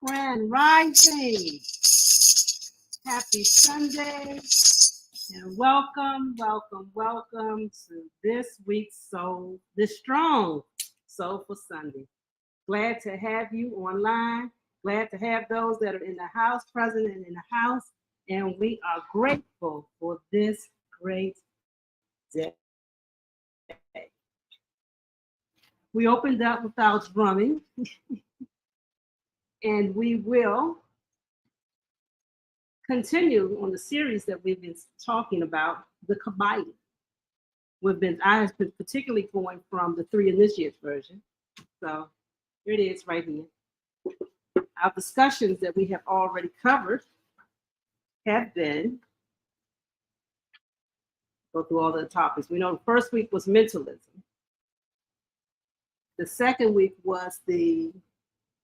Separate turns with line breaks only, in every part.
Grand Rising. Happy Sunday. And welcome to this week's strong Soulful Sunday. Glad to have you online. Glad to have those that are in the house, present and in the house. And we are grateful for this great day. We opened up with our drumming. And we will continue on the series that we've been talking about, the Kabbalah. I have been particularly going from the 3 Initiates version. So here it is right here. Our discussions that we have already covered have been, go through all the topics. We know the first week was mentalism. The second week was the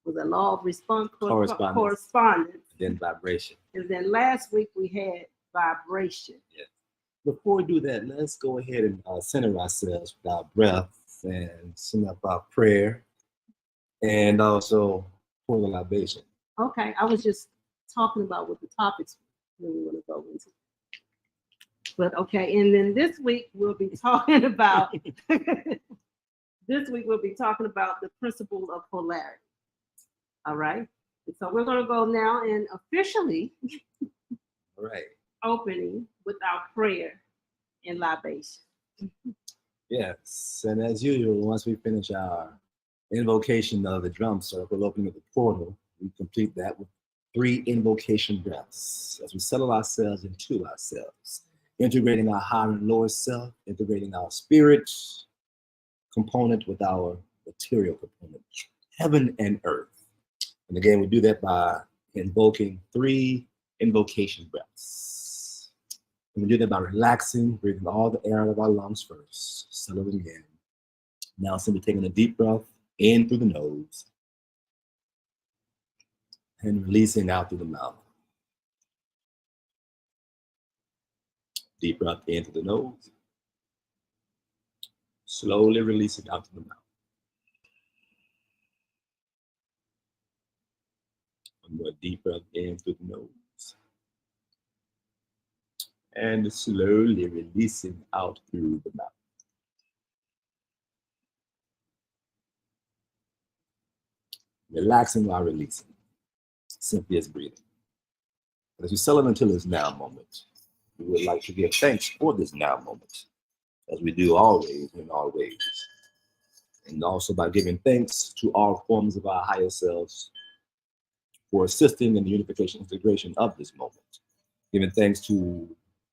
law of response, correspondence.
Then vibration.
And then last week we had vibration.
Yes. Before we do that, let's go ahead and center ourselves with our breath and send up our prayer and also pour the libation.
Okay, I was just talking about what the topics we want to go into. But okay, and then this week we'll be talking about the principle of polarity. All right. And so we're going to go now and officially opening with our prayer and libation.
Yes. And as usual, once we finish our invocation of the drum circle, opening of the portal, we complete that with 3 invocation breaths as we settle ourselves into ourselves, integrating our higher and lower self, integrating our spirit component with our material component, heaven and earth. And again, we do that by invoking 3 invocation breaths. And we do that by relaxing, breathing all the air out of our lungs first, settling in. Now simply taking a deep breath in through the nose and releasing out through the mouth. Deep breath in through the nose, slowly releasing out through the mouth. One more deep breath in through the nose. And slowly releasing out through the mouth. Relaxing while releasing. Simply as breathing. As we settle into this now moment, we would like to give thanks for this now moment, as we do always in all ways. And also by giving thanks to all forms of our higher selves for assisting in the unification and integration of this moment. Giving thanks to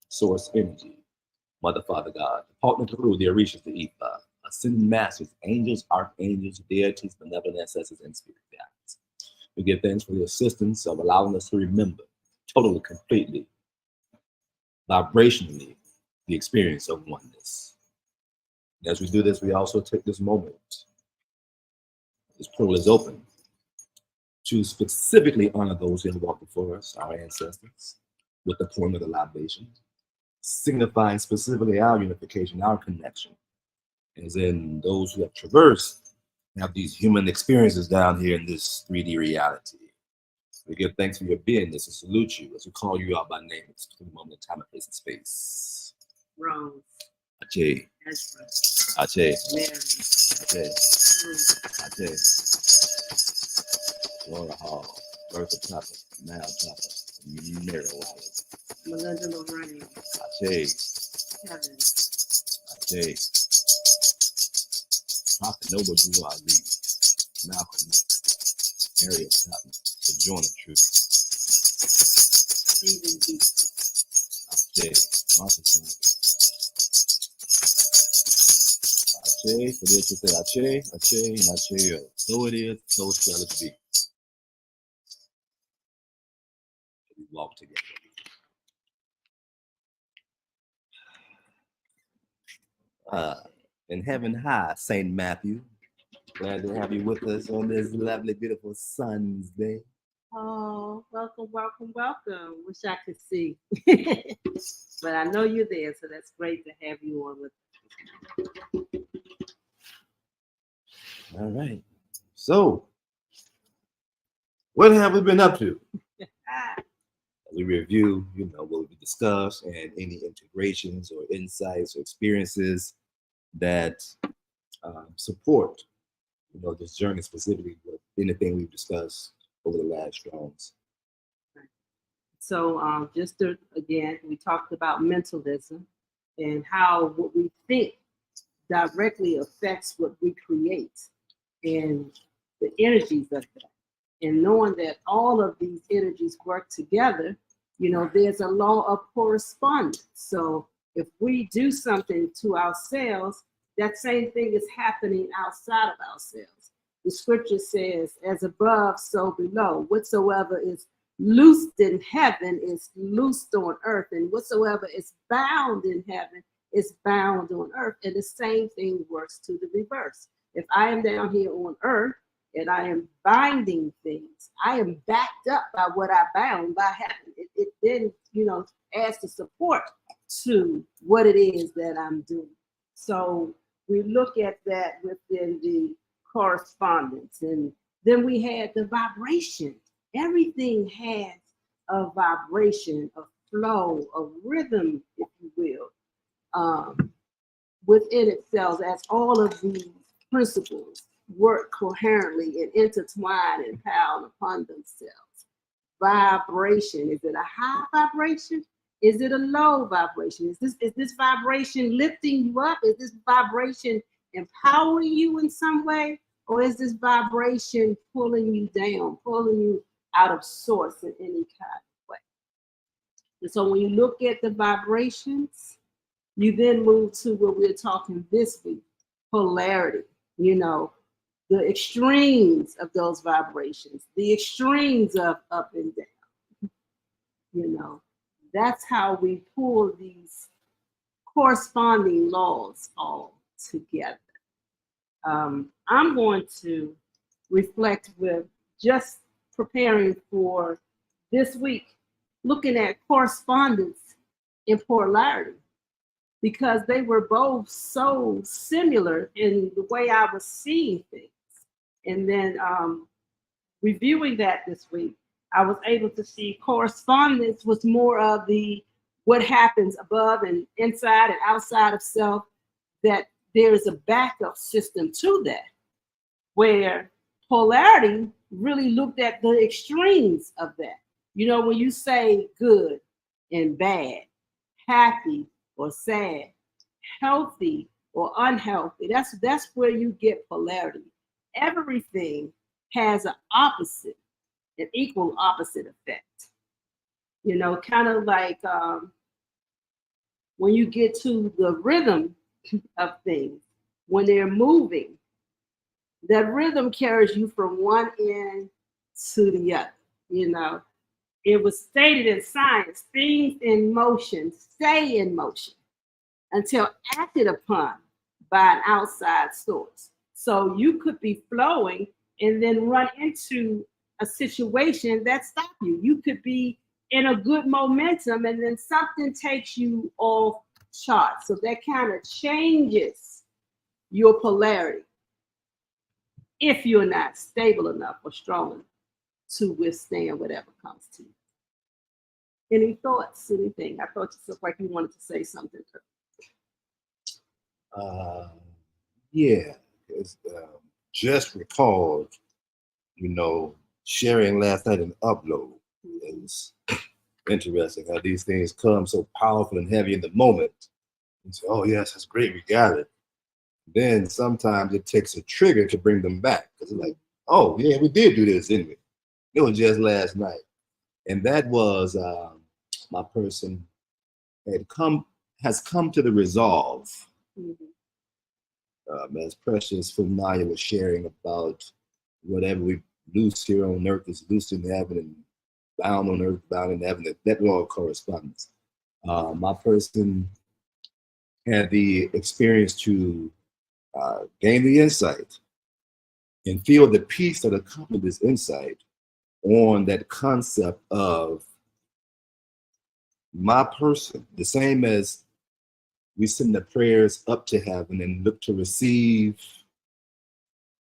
Source Energy, Mother, Father, God, the partner through the Orishas, the Ifa, ascended masters, angels, archangels, deities, benevolent ancestors, and spirit guides. We give thanks for the assistance of allowing us to remember totally, completely, vibrationally, the experience of oneness. And as we do this, we also take this moment, this portal is open, to specifically honor those who have walked before us, our ancestors, with the pouring of the libation, signifying specifically our unification, our connection. As in those who have traversed, have these human experiences down here in this 3D reality. We give thanks for your beingness and salute you as we call you out by name. It's the moment of time, and place, and space.
Rose.
Ache.
Ezra.
Ache.
Mary.
Ache.
Ruth.
Ache. Laura Hall. Bertha Tucker. Mal Tucker. Mary Wallace.
Melinda Lorraine.
Ache.
Kevin.
Ache. Prophet Noble Drew Ali. Malcolm X. Harriet Tubman. Sojourner Truth.
Stephen B.
Ache. Martha Stewart. Ache, for this to say Ache, Ache, and Ache. So it is, so shall it be. We walk together. In heaven high, St. Matthew. Glad to have you with us on this lovely, beautiful Sunday.
Oh, welcome, welcome, welcome. Wish I could see. But I know you're there, so that's great to have you on with us.
All right. So, what have we been up to? We review, what we discuss and any integrations or insights or experiences that support, this journey specifically with anything we've discussed over the last rounds.
So again, we talked about mentalism and how what we think directly affects what we create and the energies of that. And knowing that all of these energies work together, there's a law of correspondence. So if we do something to ourselves, that same thing is happening outside of ourselves. The scripture says, as above, so below. Whatsoever is loosed in heaven is loosed on earth, and whatsoever is bound in heaven is bound on earth. And the same thing works to the reverse. If I am down here on earth and I am binding things, I am backed up by what I bound by heaven. It then, adds the support to what it is that I'm doing. So we look at that within the correspondence. And then we had the vibration. Everything has a vibration, a flow, a rhythm, if you will, within itself, as all of these principles work coherently and intertwine and pile upon themselves. Vibration, is it a high vibration? Is it a low vibration? Is this vibration lifting you up? Is this vibration empowering you in some way? Or is this vibration pulling you down, pulling you out of source in any kind of way? And so when you look at the vibrations, you then move to what we're talking this week, polarity, the extremes of those vibrations, the extremes of up and down, that's how we pull these corresponding laws all together. I'm going to reflect with just preparing for this week, looking at correspondence and polarity, because they were both so similar in the way I was seeing things. And then reviewing that this week, I was able to see correspondence was more of the what happens above and inside and outside of self, that there is a backup system to that, where polarity really looked at the extremes of that. You know, when you say good and bad, happy or sad, healthy or unhealthy, that's where you get polarity. Everything has an opposite, an equal opposite effect. You know, kind of like when you get to the rhythm of things, when they're moving, that rhythm carries you from one end to the other. You know, it was stated in science, things in motion stay in motion until acted upon by an outside source. So you could be flowing and then run into a situation that stops you. You could be in a good momentum and then something takes you off chart. So that kind of changes your polarity if you're not stable enough or strong enough to withstand whatever comes to you. Any thoughts? Anything? I thought you looked like you wanted to say something.
Yeah, it's, just recalled, sharing last night in upload. It was interesting how these things come so powerful and heavy in the moment. And say, oh yes, that's great, we got it. Then sometimes it takes a trigger to bring them back. Because it's like, oh yeah, we did do this, didn't we? It was just last night. And that was my person has come to the resolve. As Precious Funaya was sharing about whatever we loose here on earth is loose in heaven, and bound on earth, bound in heaven, that law of correspondence. My person had the experience to gain the insight and feel the peace that accompanied this insight on that concept of my person, the same as we send the prayers up to heaven and look to receive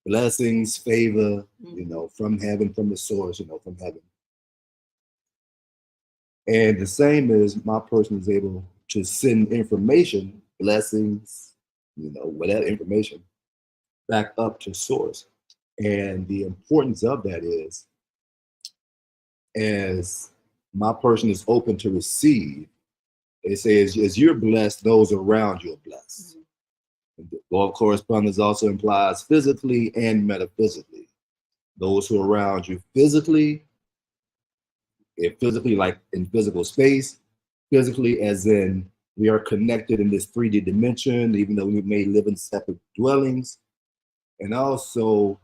blessings, favor, from heaven, from the source, from heaven. And the same as my person is able to send information, blessings, whatever information, back up to source. And the importance of that is, as my person is open to receive, they say, as you're blessed, those around you are blessed. The law of correspondence also implies physically and metaphysically. Those who are around you physically, like in physical space, physically as in we are connected in this 3D dimension, even though we may live in separate dwellings, and also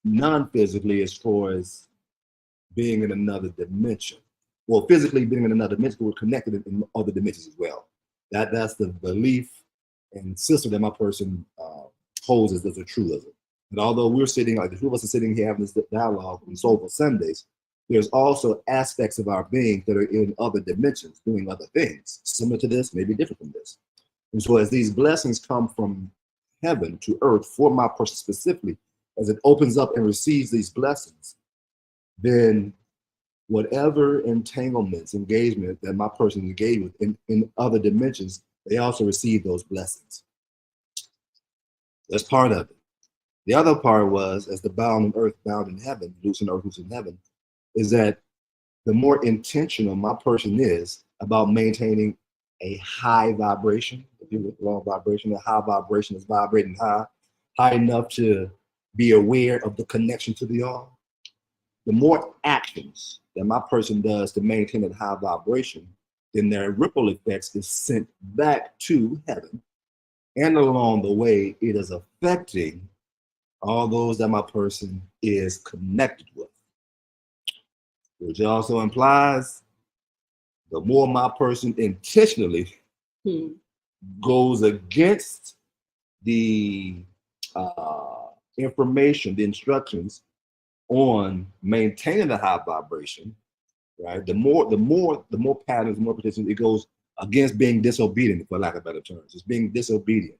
non-physically as far as being in another dimension. Well, physically being in another dimension, we're connected in other dimensions as well. That's the belief and system that my person holds as a truism. And although we're sitting, like the two of us are sitting here having this dialogue on Soulful Sundays, there's also aspects of our being that are in other dimensions, doing other things, similar to this, maybe different from this. And so as these blessings come from heaven to earth for my person specifically, as it opens up and receives these blessings, then whatever entanglements, engagement that my person engaged with in other dimensions, they also receive those blessings. That's part of it. The other part was, as the bound on earth, bound in heaven, loose in earth, loose in heaven, is that the more intentional my person is about maintaining a high vibration, if you look long vibration, a high vibration is vibrating high enough to be aware of the connection to the all, the more actions that my person does to maintain that high vibration, then their ripple effects is sent back to heaven. And along the way, it is affecting all those that my person is connected with. Which also implies the more my person intentionally goes against the information, the instructions on maintaining the high vibration, right? The more patterns, the more potential, it goes against being disobedient, for lack of better terms. It's being disobedient.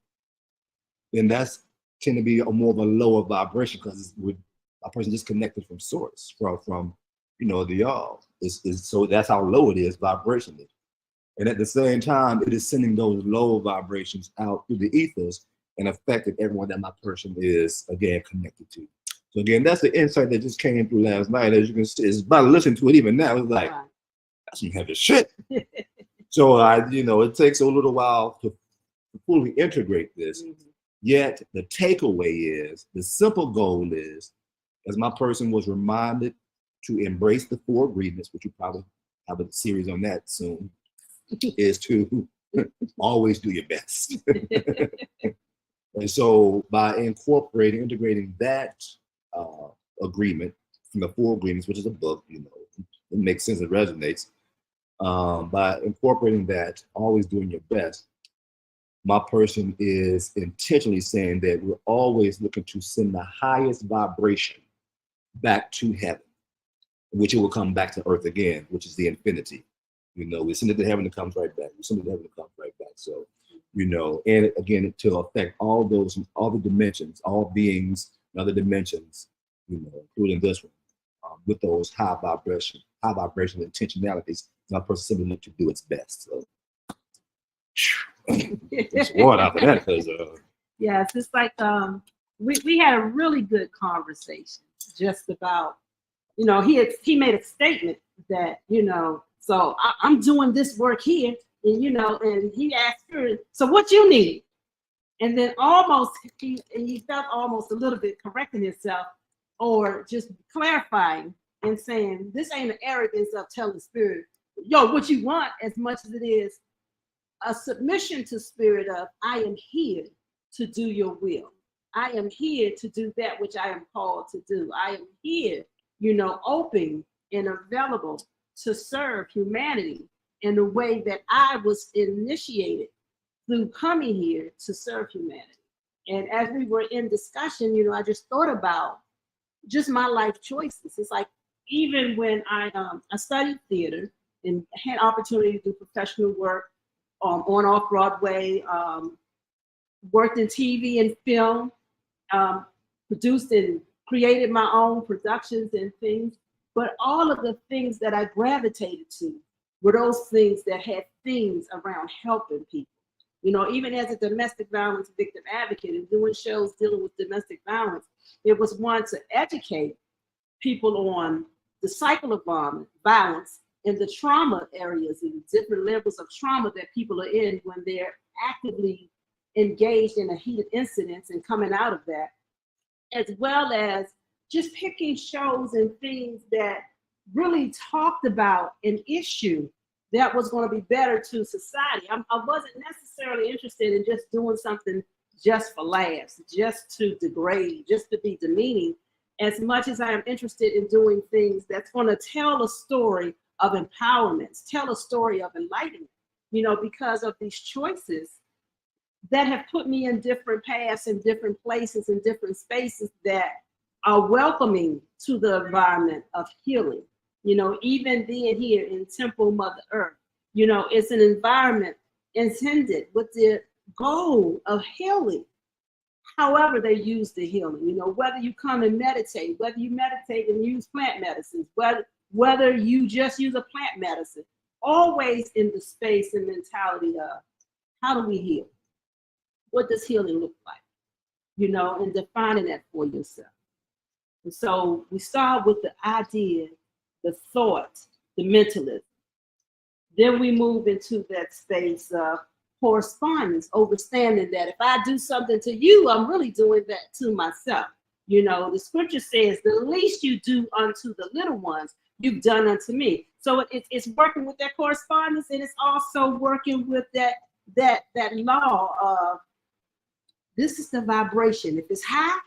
Then that's tend to be more of a lower vibration, because a person disconnected from source, from the all. So that's how low it is vibrationally. And at the same time, it is sending those low vibrations out through the ethers and affecting everyone that my person is, again, connected to. So again, that's the insight that just came through last night. As you can see, it's by listening to it even now, it's like, that's some heavy shit. So it takes a little while to fully integrate this. Yet the takeaway is, the simple goal is, as my person was reminded, to embrace the 4 agreements, which you probably have a series on that soon, is to always do your best. And so by integrating that agreement from the 4 agreements, which is a book, it makes sense, it resonates. By incorporating that, always doing your best, my person is intentionally saying that we're always looking to send the highest vibration back to heaven, which it will come back to earth again, which is the infinity. We send it to heaven, it comes right back. We send it to heaven, it comes right back. So, and again, to affect all the dimensions, all beings, and other dimensions, including this one, with those high vibration intentionalities, my person simply look to do its best. So, it's water after that, because
yes, it's like we had a really good conversation just about, he made a statement that, so I'm doing this work here, and and he asked her, so what you need? And then almost he felt almost a little bit correcting himself, or just clarifying and saying, this ain't an arrogance of telling spirit, yo, what you want, as much as it is a submission to spirit of, I am here to do your will. I am here to do that which I am called to do. I am here, open and available to serve humanity in the way that I was initiated through coming here to serve humanity. And as we were in discussion, I just thought about just my life choices. It's like, even when I studied theater and had opportunity to do professional work on off Broadway, worked in TV and film, produced and created my own productions and things. But all of the things that I gravitated to were those things that had things around helping people. Even as a domestic violence victim advocate and doing shows dealing with domestic violence, it was one to educate people on the cycle of violence and the trauma areas and different levels of trauma that people are in when they're actively engaged in a heated incident and coming out of that, as well as just picking shows and things that really talked about an issue that was going to be better to society. I wasn't necessarily interested in just doing something just for laughs, just to degrade, just to be demeaning, as much as I am interested in doing things that's going to tell a story of empowerment, tell a story of enlightenment, because of these choices that have put me in different paths and different places and different spaces that are welcoming to the environment of healing. Even being here in Temple Mother Earth, it's an environment intended with the goal of healing. However they use the healing, whether you come and meditate, whether you meditate and use plant medicines, whether you just use a plant medicine, always in the space and mentality of, how do we heal? What does healing look like? And defining that for yourself. And so we start with the idea, the thought, the mentalism. Then we move into that space of correspondence, understanding that if I do something to you, I'm really doing that to myself. The scripture says, the least you do unto the little ones, you've done unto me. So it's working with that correspondence, and it's also working with that law of, this is the vibration. If it's high,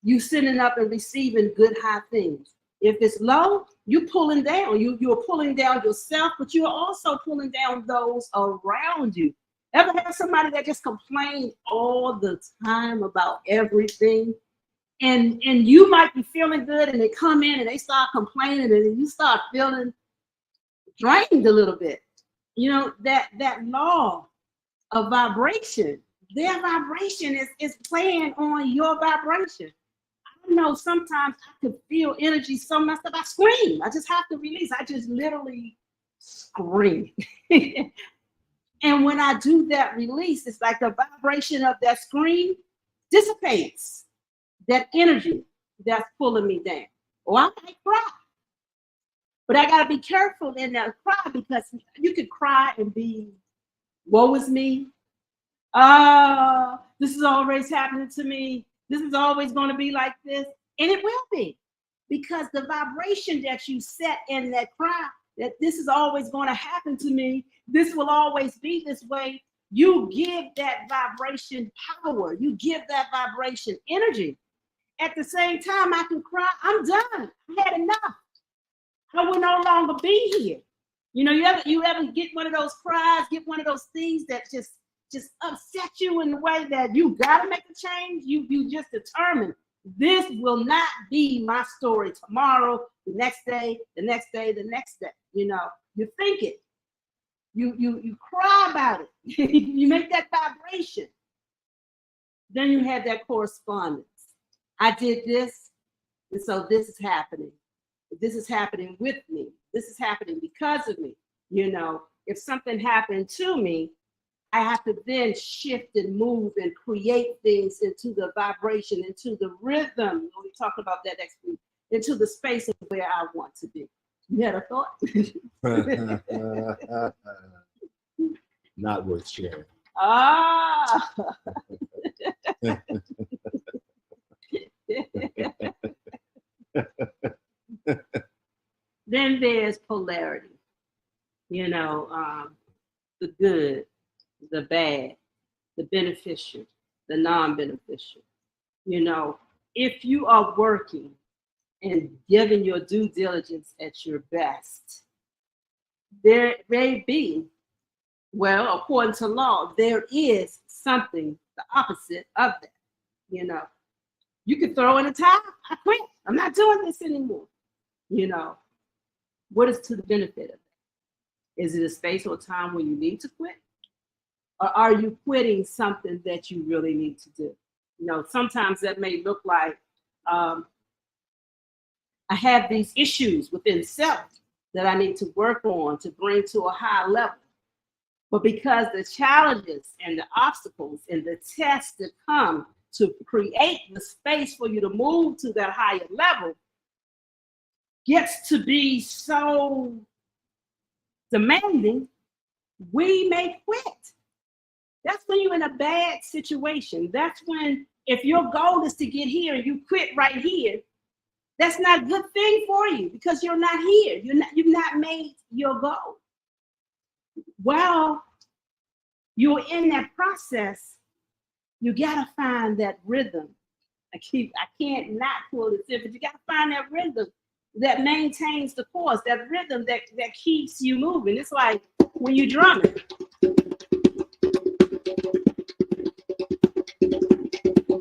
you sending up and receiving good high things. If it's low, you pulling down. You're pulling down yourself, but you're also pulling down those around you. Ever had somebody that just complained all the time about everything? And you might be feeling good, and they come in and they start complaining, and you start feeling drained a little bit. That law of vibration, their vibration is playing on your vibration. I don't sometimes I could feel energy so messed up. I scream. I just have to release. I just literally scream. And when I do that release, it's like the vibration of that scream dissipates that energy that's pulling me down. Or I might cry. But I got to be careful in that cry, because you could cry and be, woe is me. This is always happening to me. This is always going to be like this. And it will be, because the vibration that you set in that cry, that this is always going to happen to me, this will always be this way, you give that vibration power. You give that vibration energy. At the same time, I can cry, I'm done. I had enough. I will no longer be here. You ever get one of those cries, get one of those things that just upset you in the way that you gotta make a change. You just determined, this will not be my story tomorrow, the next day, the next day, the next day. You think it. You cry about it. You make that vibration. Then you have that correspondence. I did this, and so this is happening. This is happening with me. This is happening because of me. If something happened to me, I have to then shift and move and create things into the vibration, into the rhythm. We talked about that next week, into the space of where I want to be. You had a thought?
Not worth sharing.
Then there's polarity. The good, the bad, the beneficial, the non-beneficial. If you are working and giving your due diligence at your best, there may be, well, according to law, there is something the opposite of that. You could throw in a towel. I quit. I'm not doing this anymore. What is to the benefit of that? Is it a space or time when you need to quit? Or are you quitting something that you really need to do? Sometimes that may look like, I have these issues within self that I need to work on to bring to a high level. But because the challenges and the obstacles and the tests that come to create the space for you to move to that higher level gets to be so demanding, we may quit. That's when you're in a bad situation. That's when, if your goal is to get here and you quit right here, that's not a good thing for you, because you're not here. You've not made your goal. While you're in that process, you gotta find that rhythm. I can't not pull this in, but you gotta find that rhythm that maintains the course, that rhythm that keeps you moving. It's like when you're drumming.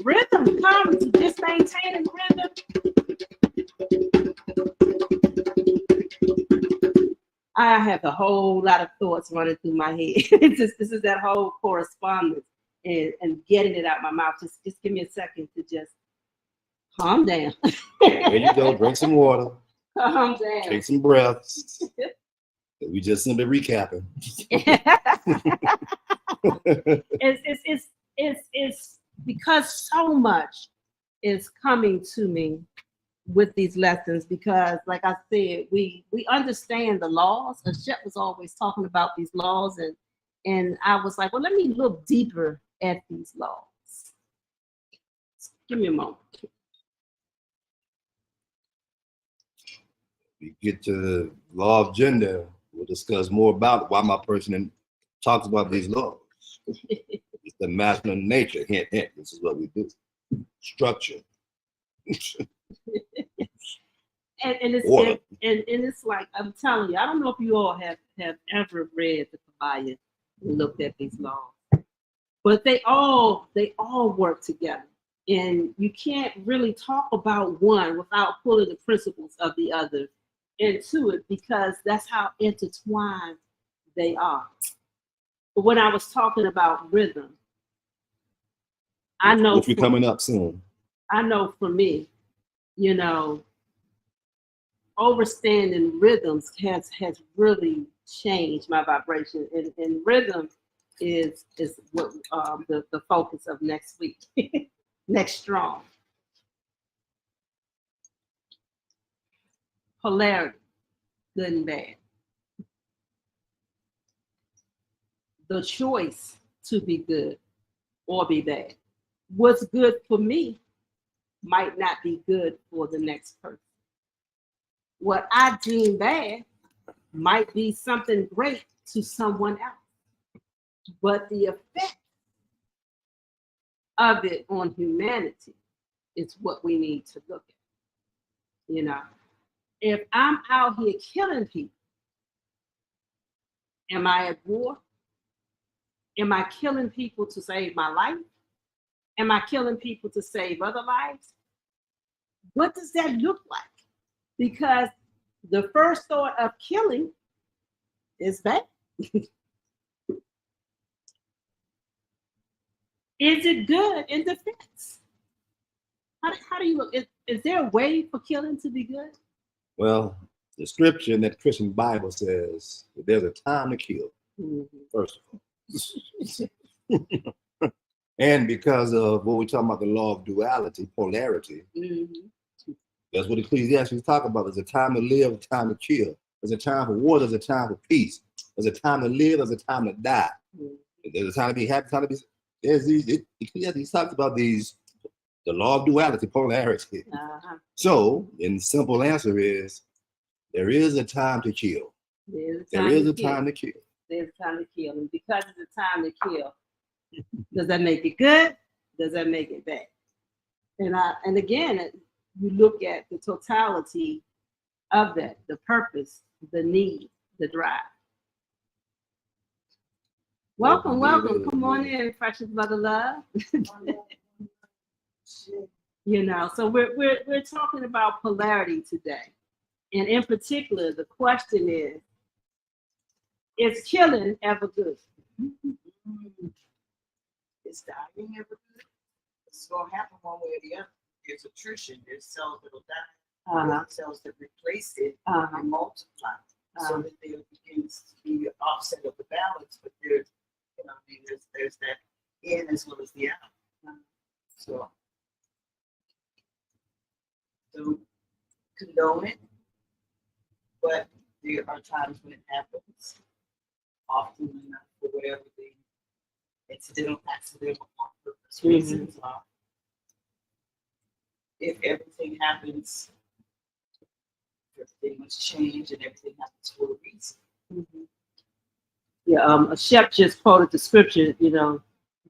Rhythm comes to just maintaining rhythm. I have a whole lot of thoughts running through my head. This is that whole correspondence and getting it out my mouth. Just give me a second to just calm down.
There you go. Drink some water.
Calm down.
Take some breaths. We just simply recapping.
It's because so much is coming to me with these lessons, because like I said, we understand the laws. Shep was always talking about these laws, and I was like, well, let me look deeper at these laws. Give me a moment.
We get to the law of gender, we'll discuss more about why my person talks about these laws. It's the masculine nature. Hint, hint. This is what we do. Structure.
And it's like, I'm telling you, I don't know if you all have ever read the Kabbalah and looked at these laws, but they all work together, and you can't really talk about one without pulling the principles of the other into it, because that's how intertwined they are. But when I was talking about rhythm, I know
which we're coming up soon.
I know for me, you know, understanding rhythms has really changed my vibration, and rhythm is what the focus of next week. Next strong polarity, good and bad. The choice to be good or be bad. What's good for me might not be good for the next person. What I deem bad might be something great to someone else. But the effect of it on humanity is what we need to look at. You know, if I'm out here killing people, am I at war? Am I killing people to save my life? Am I killing people to save other lives? What does that look like? Because the first thought of killing is bad. Is it good in defense? How do you look? Is there a way for killing to be good?
Well, the scripture in that Christian Bible says that there's a time to kill, first of all. And because of what we're talking about, the law of duality, polarity, that's what Ecclesiastes talk about. There's a time to live, a time to kill. There's a time for war, there's a time for peace. There's a time to live, there's a time to die. There's a time to be happy, time to be. There's these, Ecclesiastes talks about these, the law of duality, polarity. So, and the simple answer is, there is a time to kill. There is a time to kill.
There's a time to kill. And because it's a time to kill, does that make it good? Does that make it bad? And again, you look at the totality of that, the purpose, the need, the drive. Welcome. Come on in, precious mother love. You know, so we're talking about polarity today. And in particular, the question is killing ever good?
Is dying ever good? It's going to happen one way or the other. There's attrition. There's cells that will die. There's cells that replace it and multiply. So that there begins to be an offset of the balance. But there's, you know, there's that in as well as the out. So don't condone it. But there are times when it happens. Often enough for whatever the incidental, accidental, on purpose reasons are. If everything happens, everything must change and everything happens for a reason.
Yeah, a chef just quoted the scripture, you know,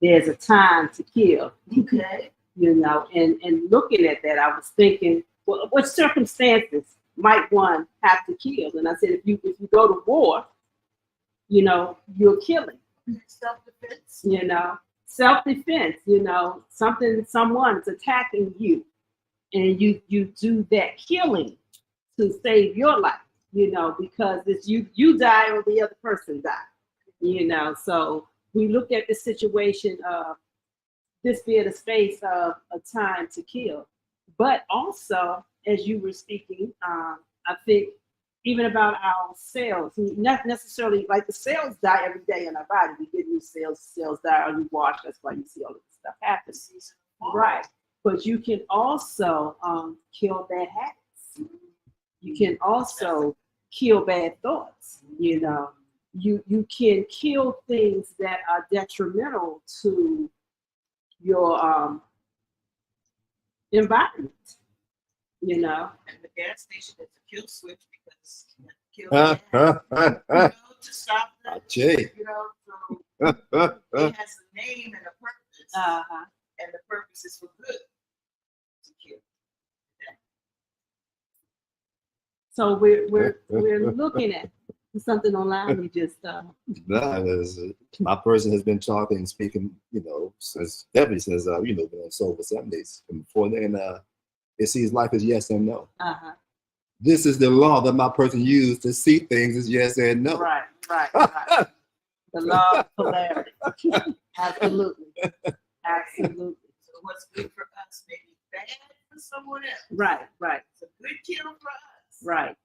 there's a time to kill.
Okay.
You know, and looking at that, I was thinking, well, what circumstances might one have to kill? And I said, if you go to war, you know, you're killing.
Self-defense.
You know, self-defense, you know, someone's attacking you, and you do that killing to save your life, you know, because it's you die or the other person die, you know. So we look at the situation of this being a space of a time to kill, but also, as you were speaking, I think even about our cells, not necessarily like the cells die every day in our body. We get new cells die or you wash. That's why you see all this stuff happen. Right. But you can also kill bad habits. You can also kill bad thoughts. You know, you can kill things that are detrimental to your environment. You know,
and the gas station is a kill switch because you have to kill gas, to stop the, you know, so it has a name and a purpose, and the purpose is for good, to kill.
So we're looking at something online. We just
my person has been talking and speaking, you know, since definitely since you know, been on Soulful Sundays. And before then, it sees life as yes and no. This is the law that my person used to see things as yes and no.
Right. The law of polarity. Absolutely.
So what's good for us may be bad for someone else.
Right, right,
It's a good kill for us.
right,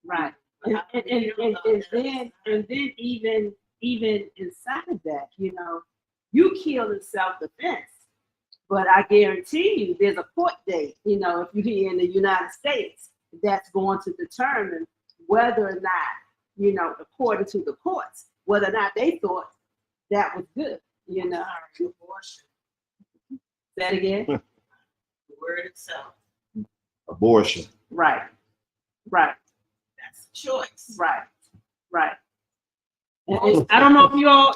right.
But how do we feel about that?
And then even inside of that, you know, you kill in self-defense. But I guarantee you there's a court date, you know, if you're here in the United States, that's going to determine whether or not, you know, according to the courts, whether or not they thought that was good, you know.
Abortion.
Say it again.
The word itself.
Abortion.
Right, right,
That's a choice.
right, right. And I don't know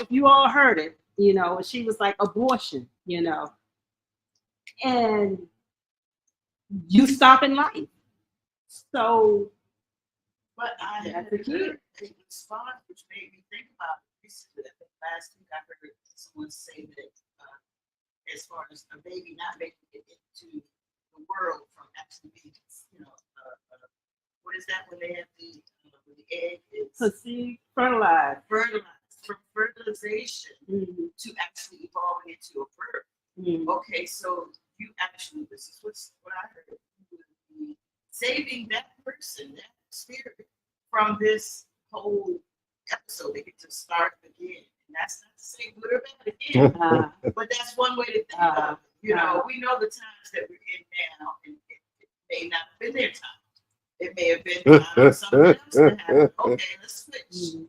if you all heard it, you know, she was like abortion, you know, and you stop in life. So
But I
That's
had
the key.
heard a response which made me think about it recently. I think last week I heard someone say that as far as a baby not making it into the world from actually being, you know, what is that when they have when the egg is
conceive, fertilize.
fertilized, from fertilization
Mm-hmm.
to actually evolving into a bird.
Mm-hmm.
Okay, so you actually, this is what I heard, you would be saving that person, that spirit, from this whole episode. They get to start again. And that's not to say good or bad again, but that's one way to think of it. You know, we know the times that we're in now, and it may not have been their time. It may have been time for something else to happen. Okay, let's switch.
Mm-hmm.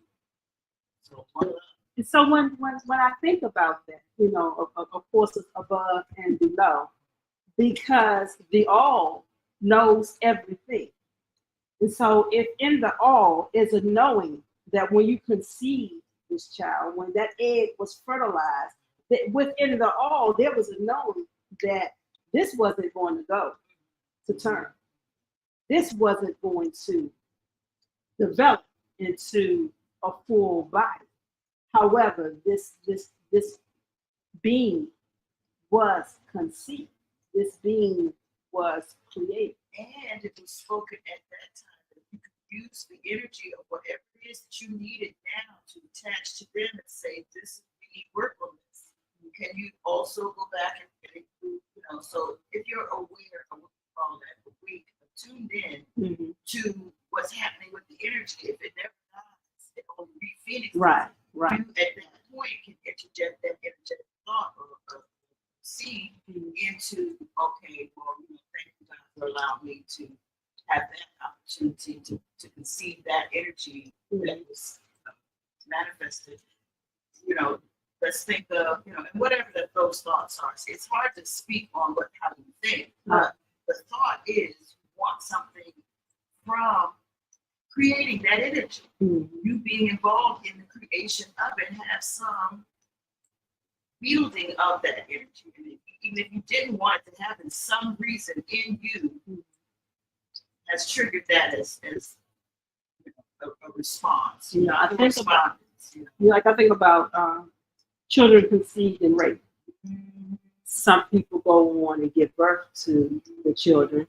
So, one love.
And so when I think about that, you know, of course it's above and below, because the all knows everything. And so if in the all is a knowing that when you conceive this child, when that egg was fertilized, that within the all there was a knowing that this wasn't going to go to term. This wasn't going to develop into a full body. However, this being was conceived. This being was created.
And it was spoken at that time that you could use the energy of whatever it is that you needed now to attach to them and say, this is we need work on this. Can you also go back and include, you know, so if you're aware of what we call that, awake, tuned in to what's happening with the energy, if it never dies, it only re-phoenix.
Right, right.
You at that point can interject that energetic thought or seed into, okay, well, you know, thank you God for allowing me to have that opportunity to conceive that energy that was manifested. You know, let's think of, you know, and whatever those thoughts are. It's hard to speak on how you think, but the thought is you want something from creating that energy. You being involved in the creation of it and have some wielding of that energy. And even if you didn't want it to happen, some reason in you has triggered that as you know, a response.
You know, I think about,
you know.
like I think about children conceived in rape. Some people go on and give birth to the children.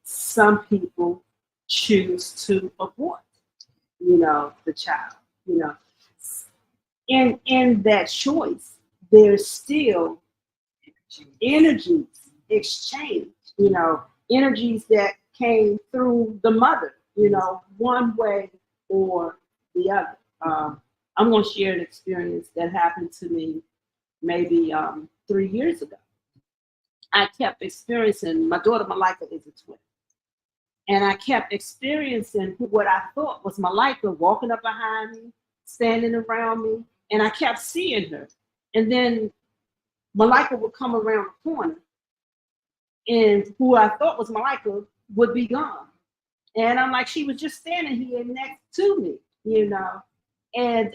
Some people choose to abort, you know, the child. You know, in that choice, there's still energies exchanged. You know, energies that came through the mother. You know, one way or the other. I'm going to share an experience that happened to me maybe 3 years ago. I kept experiencing, my daughter Malika is a twin. And I kept experiencing what I thought was Malika walking up behind me, standing around me, and I kept seeing her. And then Malika would come around the corner, and who I thought was Malika would be gone. And I'm like, she was just standing here next to me, you know. And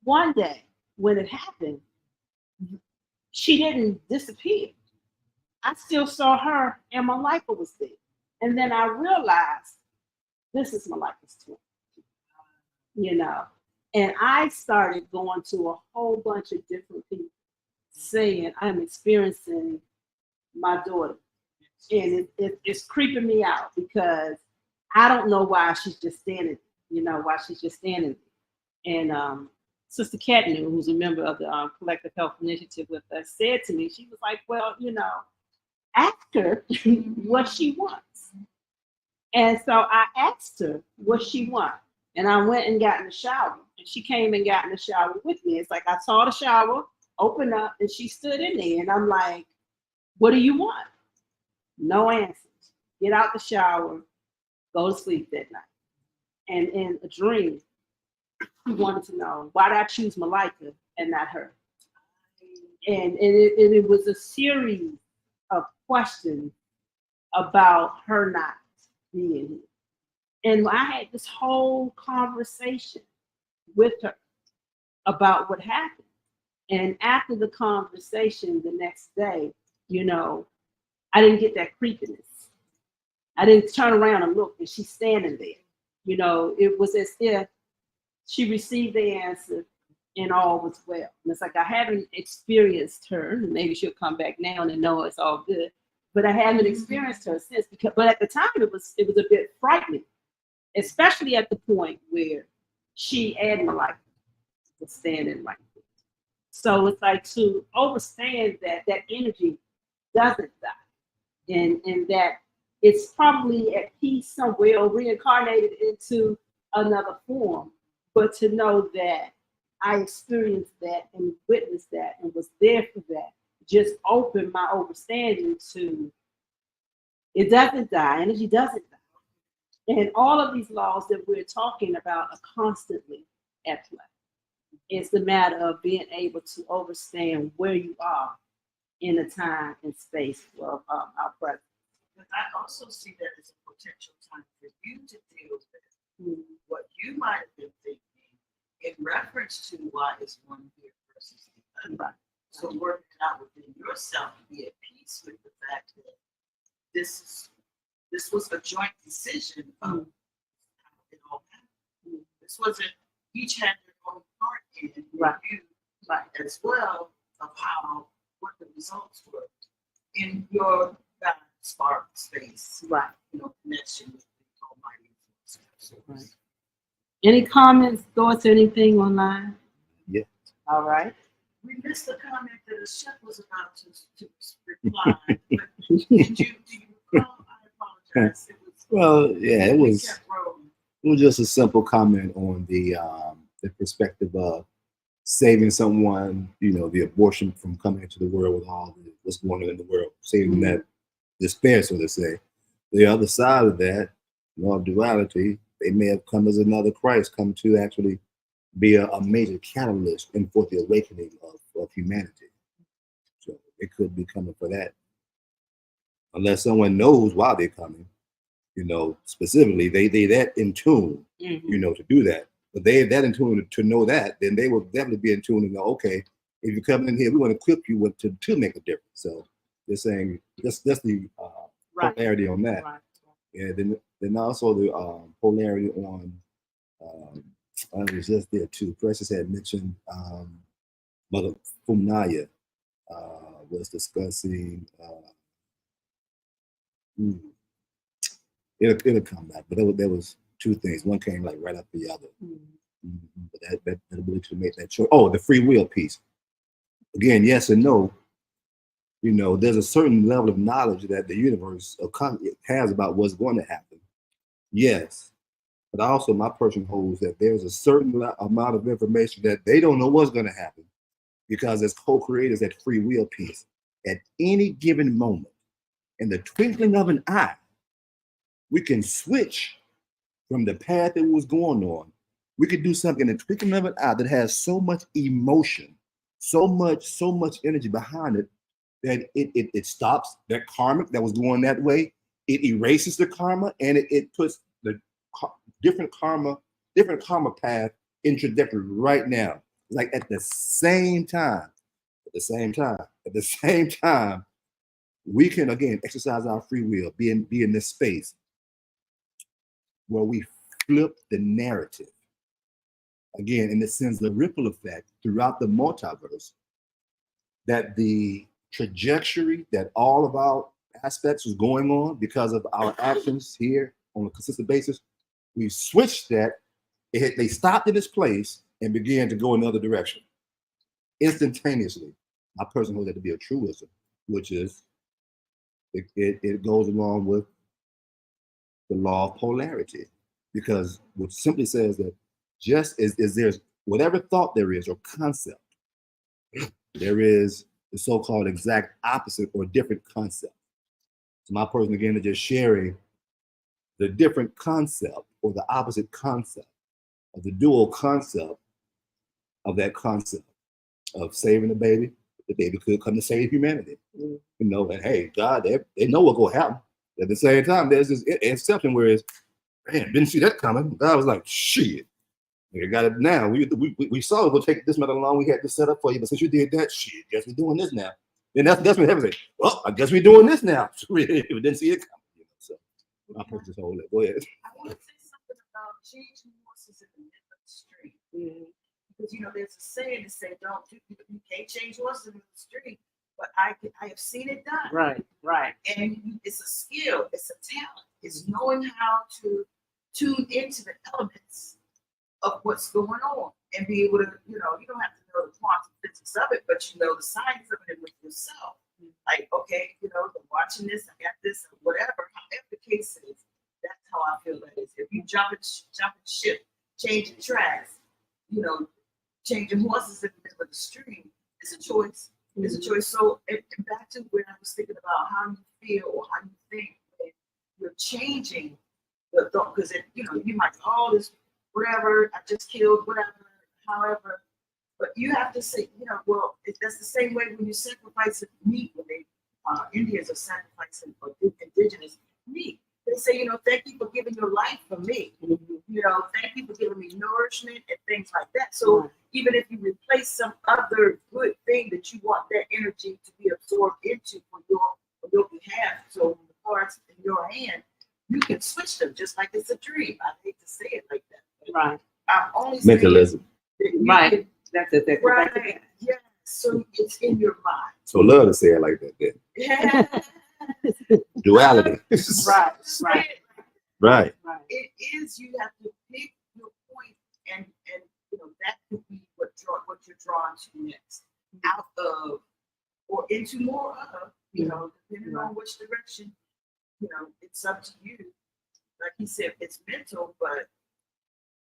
one day when it happened, she didn't disappear. I still saw her, and Malika was there. And then I realized this is Malika's twin, you know. And I started going to a whole bunch of different people saying, I'm experiencing my daughter. And it's creeping me out because I don't know why she's just standing, you know, why she's just standing there. And Sister Katnu, who's a member of the Collective Health Initiative with us, said to me, she was like, well, you know, ask her what she wants. And so I asked her what she wanted. And I went and got in the shower. And she came and got in the shower with me. It's like I saw the shower open up and she stood in there. And I'm like, what do you want? No answers. Get out the shower, go to sleep that night. And in a dream, she wanted to know, why did I choose Malika and not her? And it was a series of questions about her not being here. And I had this whole conversation with her about what happened. And after the conversation the next day, I didn't get that creepiness. I didn't turn around and look, and she's standing there. It was as if she received the answer and all was well. And it's like I haven't experienced her, and maybe she'll come back now and know it's all good. But I haven't experienced her since. But at the time, it was a bit frightening, especially at the point where she and Malika was standing right there. So it's like to understand that energy doesn't die, and that it's probably at peace somewhere or reincarnated into another form. But to know that I experienced that and witnessed that and was there for that just opened my understanding to it doesn't die, energy doesn't die. And all of these laws that we're talking about are constantly at play. It's the matter of being able to understand where you are in the time and space of our present.
But I also see that as a potential time for you to deal with what you might have been thinking in reference to why is one here versus the other.
Right.
So working out within yourself to be at peace with the fact that this was a joint decision of how it all happened. This wasn't each had their own part in it,
Right.
You
Right.
as well of what the results were in your spark space,
Right.
connection with the Almighty.
Right. Any comments, thoughts, anything online?
Yeah.
All right.
We missed the comment that the chef was about to reply. But did you recall? I apologize. It was,
Well, yeah, it
we
was.
kept rolling.
It was just a simple comment on the perspective of saving someone, the abortion from coming into the world with all what's going on in the world, saving that despair, so to say. The other side of that, law of duality, they may have come as another Christ, come to actually be a major catalyst in for the awakening of humanity. So it could be coming for that. Unless someone knows why they're coming, specifically, they that in tune, to do that. But they that in tune to know that, then they will definitely be in tune and go, okay, if you come in here, we want to equip you with to make a difference. So they're saying that's the polarity on that.
Right.
Yeah, then also the polarity on I was just there too. Precious had mentioned Mother Fumnaya was discussing it'll come back, but there was two things. One came like right after the other. But that ability to make that choice. Oh, the free will piece. Again, yes and no. There's a certain level of knowledge that the universe has about what's going to happen. Yes, but also my person holds that there's a certain amount of information that they don't know what's going to happen, because as co-creators, that free will piece, at any given moment, in the twinkling of an eye, we can switch from the path that was going on. We could do something in the twinkling of an eye that has so much emotion, so much energy behind it, that it stops that karmic that was going that way. It erases the karma, and it puts the different karma path in trajectory right now. Like at the same time, we can again exercise our free will, be in this space where we flip the narrative. Again, and it sends the ripple effect throughout the multiverse, that the trajectory that all of our aspects was going on because of our actions here on a consistent basis, we switched that. They stopped in its place and began to go another direction instantaneously. My person holds that to be a truism, which is It goes along with the law of polarity, because which simply says that just as there's whatever thought there is or concept, there is the so-called exact opposite or different concept. So my person again is just sharing the different concept or the opposite concept of the dual concept of that concept of saving the baby. The baby could come to save humanity. You know, and hey, God, they know what's going to happen. At the same time, there's this exception where it's, man, didn't see that coming. God was like, shit, you got it now. We saw it. We'll take this matter along. We had this set up for you, but since you did that, shit, guess we're doing this now. And that's what heaven said. Well, I guess we're doing this now. We didn't see it coming. You know, so I'll put this whole Go ahead.
I want to say something about changing horses in the middle of the street. Because you know, there's a saying that say, "Don't you can't change horses in the street," but I have seen it done.
Right.
And it's a skill, it's a talent, it's knowing how to tune into the elements of what's going on and be able to, you know, you don't have to know the quantum physics of it, but you know the science of it with yourself. Like, okay, you know, I'm watching this, I got this, or whatever, however the case is, that's how I feel that is. If you jump and ship, changing tracks, you know, changing horses in the middle of the stream, it's a choice. It's a choice. So, and back to where I was thinking about how you feel or how you think when you're changing the thought, because you know, you might call this whatever, I just killed whatever, however, but you have to say, you know, well, that's the same way when you sacrifice meat, when they Indians are sacrificing for Indigenous meat. They say, you know, thank you for giving your life for me. You know, thank you for giving me nourishment and things like that. So even if you replace some other good thing that you want that energy to be absorbed into for your behalf, so the parts in your hand, you can switch them just like it's a dream. I hate to say it like that.
Right.
I'm only
Mentalism.
Right. That's it.
Right. Yeah. So it's in your mind.
So love to say it like that then.
Yeah.
Duality. Right.
It is, you have to pick your point and you know, that could be what you're drawn to next. Out of or into more of, you know, depending on which direction, you know, it's up to you. Like he said, it's mental, but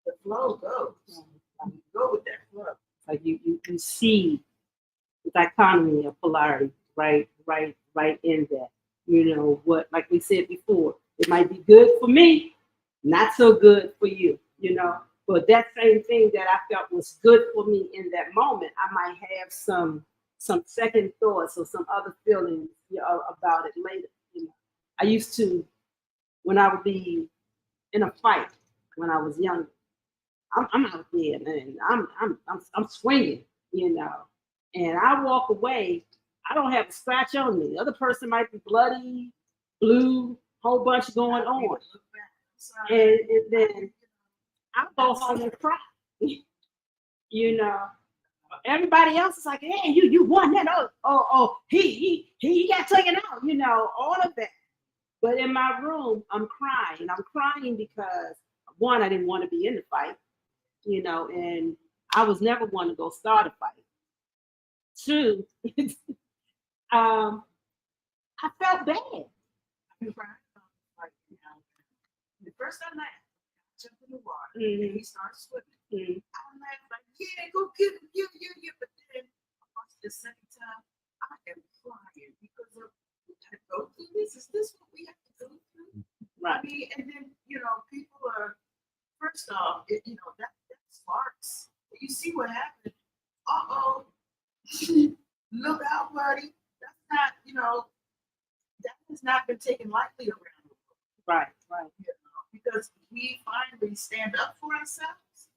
the flow goes. You go with that flow.
Like you see the dichotomy of polarity right in that. You know what, like we said before, it might be good for me, not so good for you, you know. But that same thing that I felt was good for me in that moment, I might have some second thoughts or some other feelings, you know, about it later. You know, I used to, when I would be in a fight when I was younger, I'm out there, man. I'm swinging, you know, and I walk away. I don't have a scratch on me. The other person might be bloody, blue, whole bunch going on, and then I go home and cry. You know, everybody else is like, "Hey, you won that? Oh, he got taken out." You know, all of that. But in my room, I'm crying. I'm crying because one, I didn't want to be in the fight. You know, and I was never one to go start a fight. Two, I felt bad.
The first time I jumped in the water and he started swimming, I laughed like, yeah, go get him, yeah. But then the second time, I am crying because of we gotta go through this. Is this what we have to go through?
Right.
I mean, and then you know, people are first off, you know, that sparks. You see what happened. Look out, buddy. That's not, you know, that has not been taken lightly around the world.
Right.
You know, because we finally stand up for ourselves.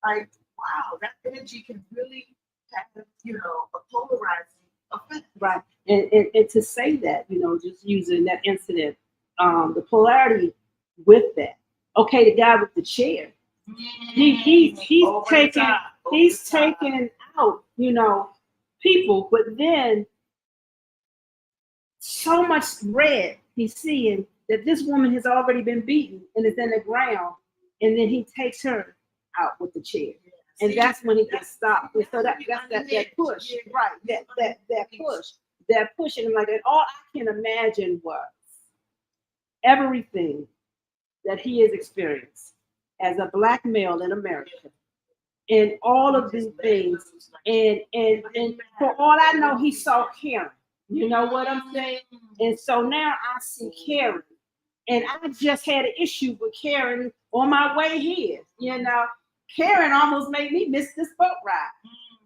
Like, wow, that energy can really have, you know, a polarizing effect.
Right. And to say that, you know, just using that incident, the polarity with that. Okay, the guy with the chair. He's taking out, you know, people, but then so much red he's seeing that this woman has already been beaten and is in the ground, and then he takes her out with the chair, and that's when he gets stopped. And so that's that push, right? That push that pushing him like that. All I can imagine was everything that he has experienced as a Black male in America, and all of these things. And for all I know, he saw Karen. You know what I'm saying? And so now I see Karen. And I just had an issue with Karen on my way here. You know, Karen almost made me miss this boat ride.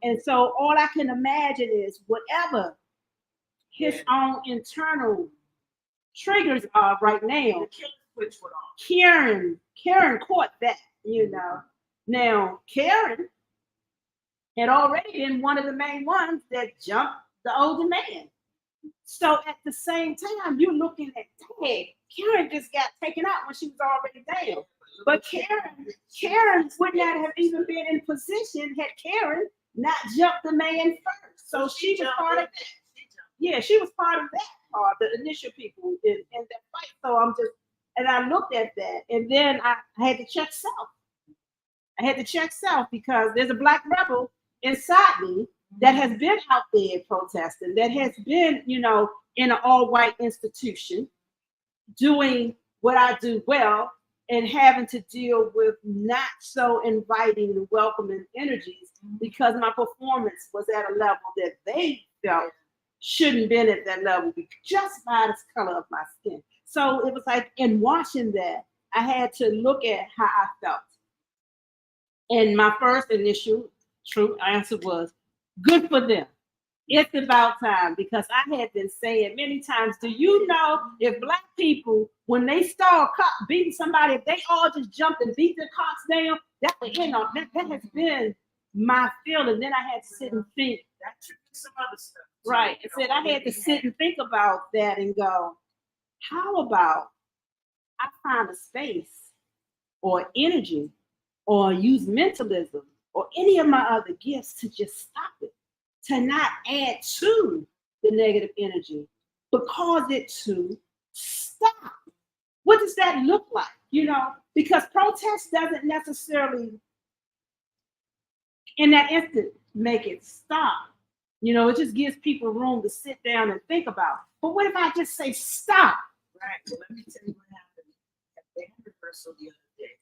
And so all I can imagine is whatever his own internal triggers are right now. Karen caught that, you know. Now, Karen had already been one of the main ones that jumped the older man. So at the same time, you're looking at, hey, Karen just got taken out when she was already down. But Karen would not have even been in position had Karen not jumped the man first. So she was part of that. Yeah, she was part of that part, the initial people in that fight. So and I looked at that, and then I had to check self. I had to check self because there's a Black rebel inside me that has been out there protesting, that has been, you know, in an all-white institution, doing what I do well, and having to deal with not so inviting and welcoming energies because my performance was at a level that they felt shouldn't been at that level just by the color of my skin. So it was like in watching that, I had to look at how I felt. And my first initial true answer was, good for them. It's about time, because I had been saying many times, do you know if Black people, when they start beating somebody, if they all just jumped and beat their cocks down, that would end up, that has been my feeling. Then I had to sit and think.
That triggers some other stuff.
Right. I said I had to sit and think about that and go, how about I find a space or energy or use mentalism or any of my other gifts to just stop it, to not add to the negative energy, but cause it to stop. What does that look like? You know, because protest doesn't necessarily, in that instant, make it stop. You know, it just gives people room to sit down and think about. But what if I just say stop?
Right. Well, let me tell you what happened at the rehearsal the other day.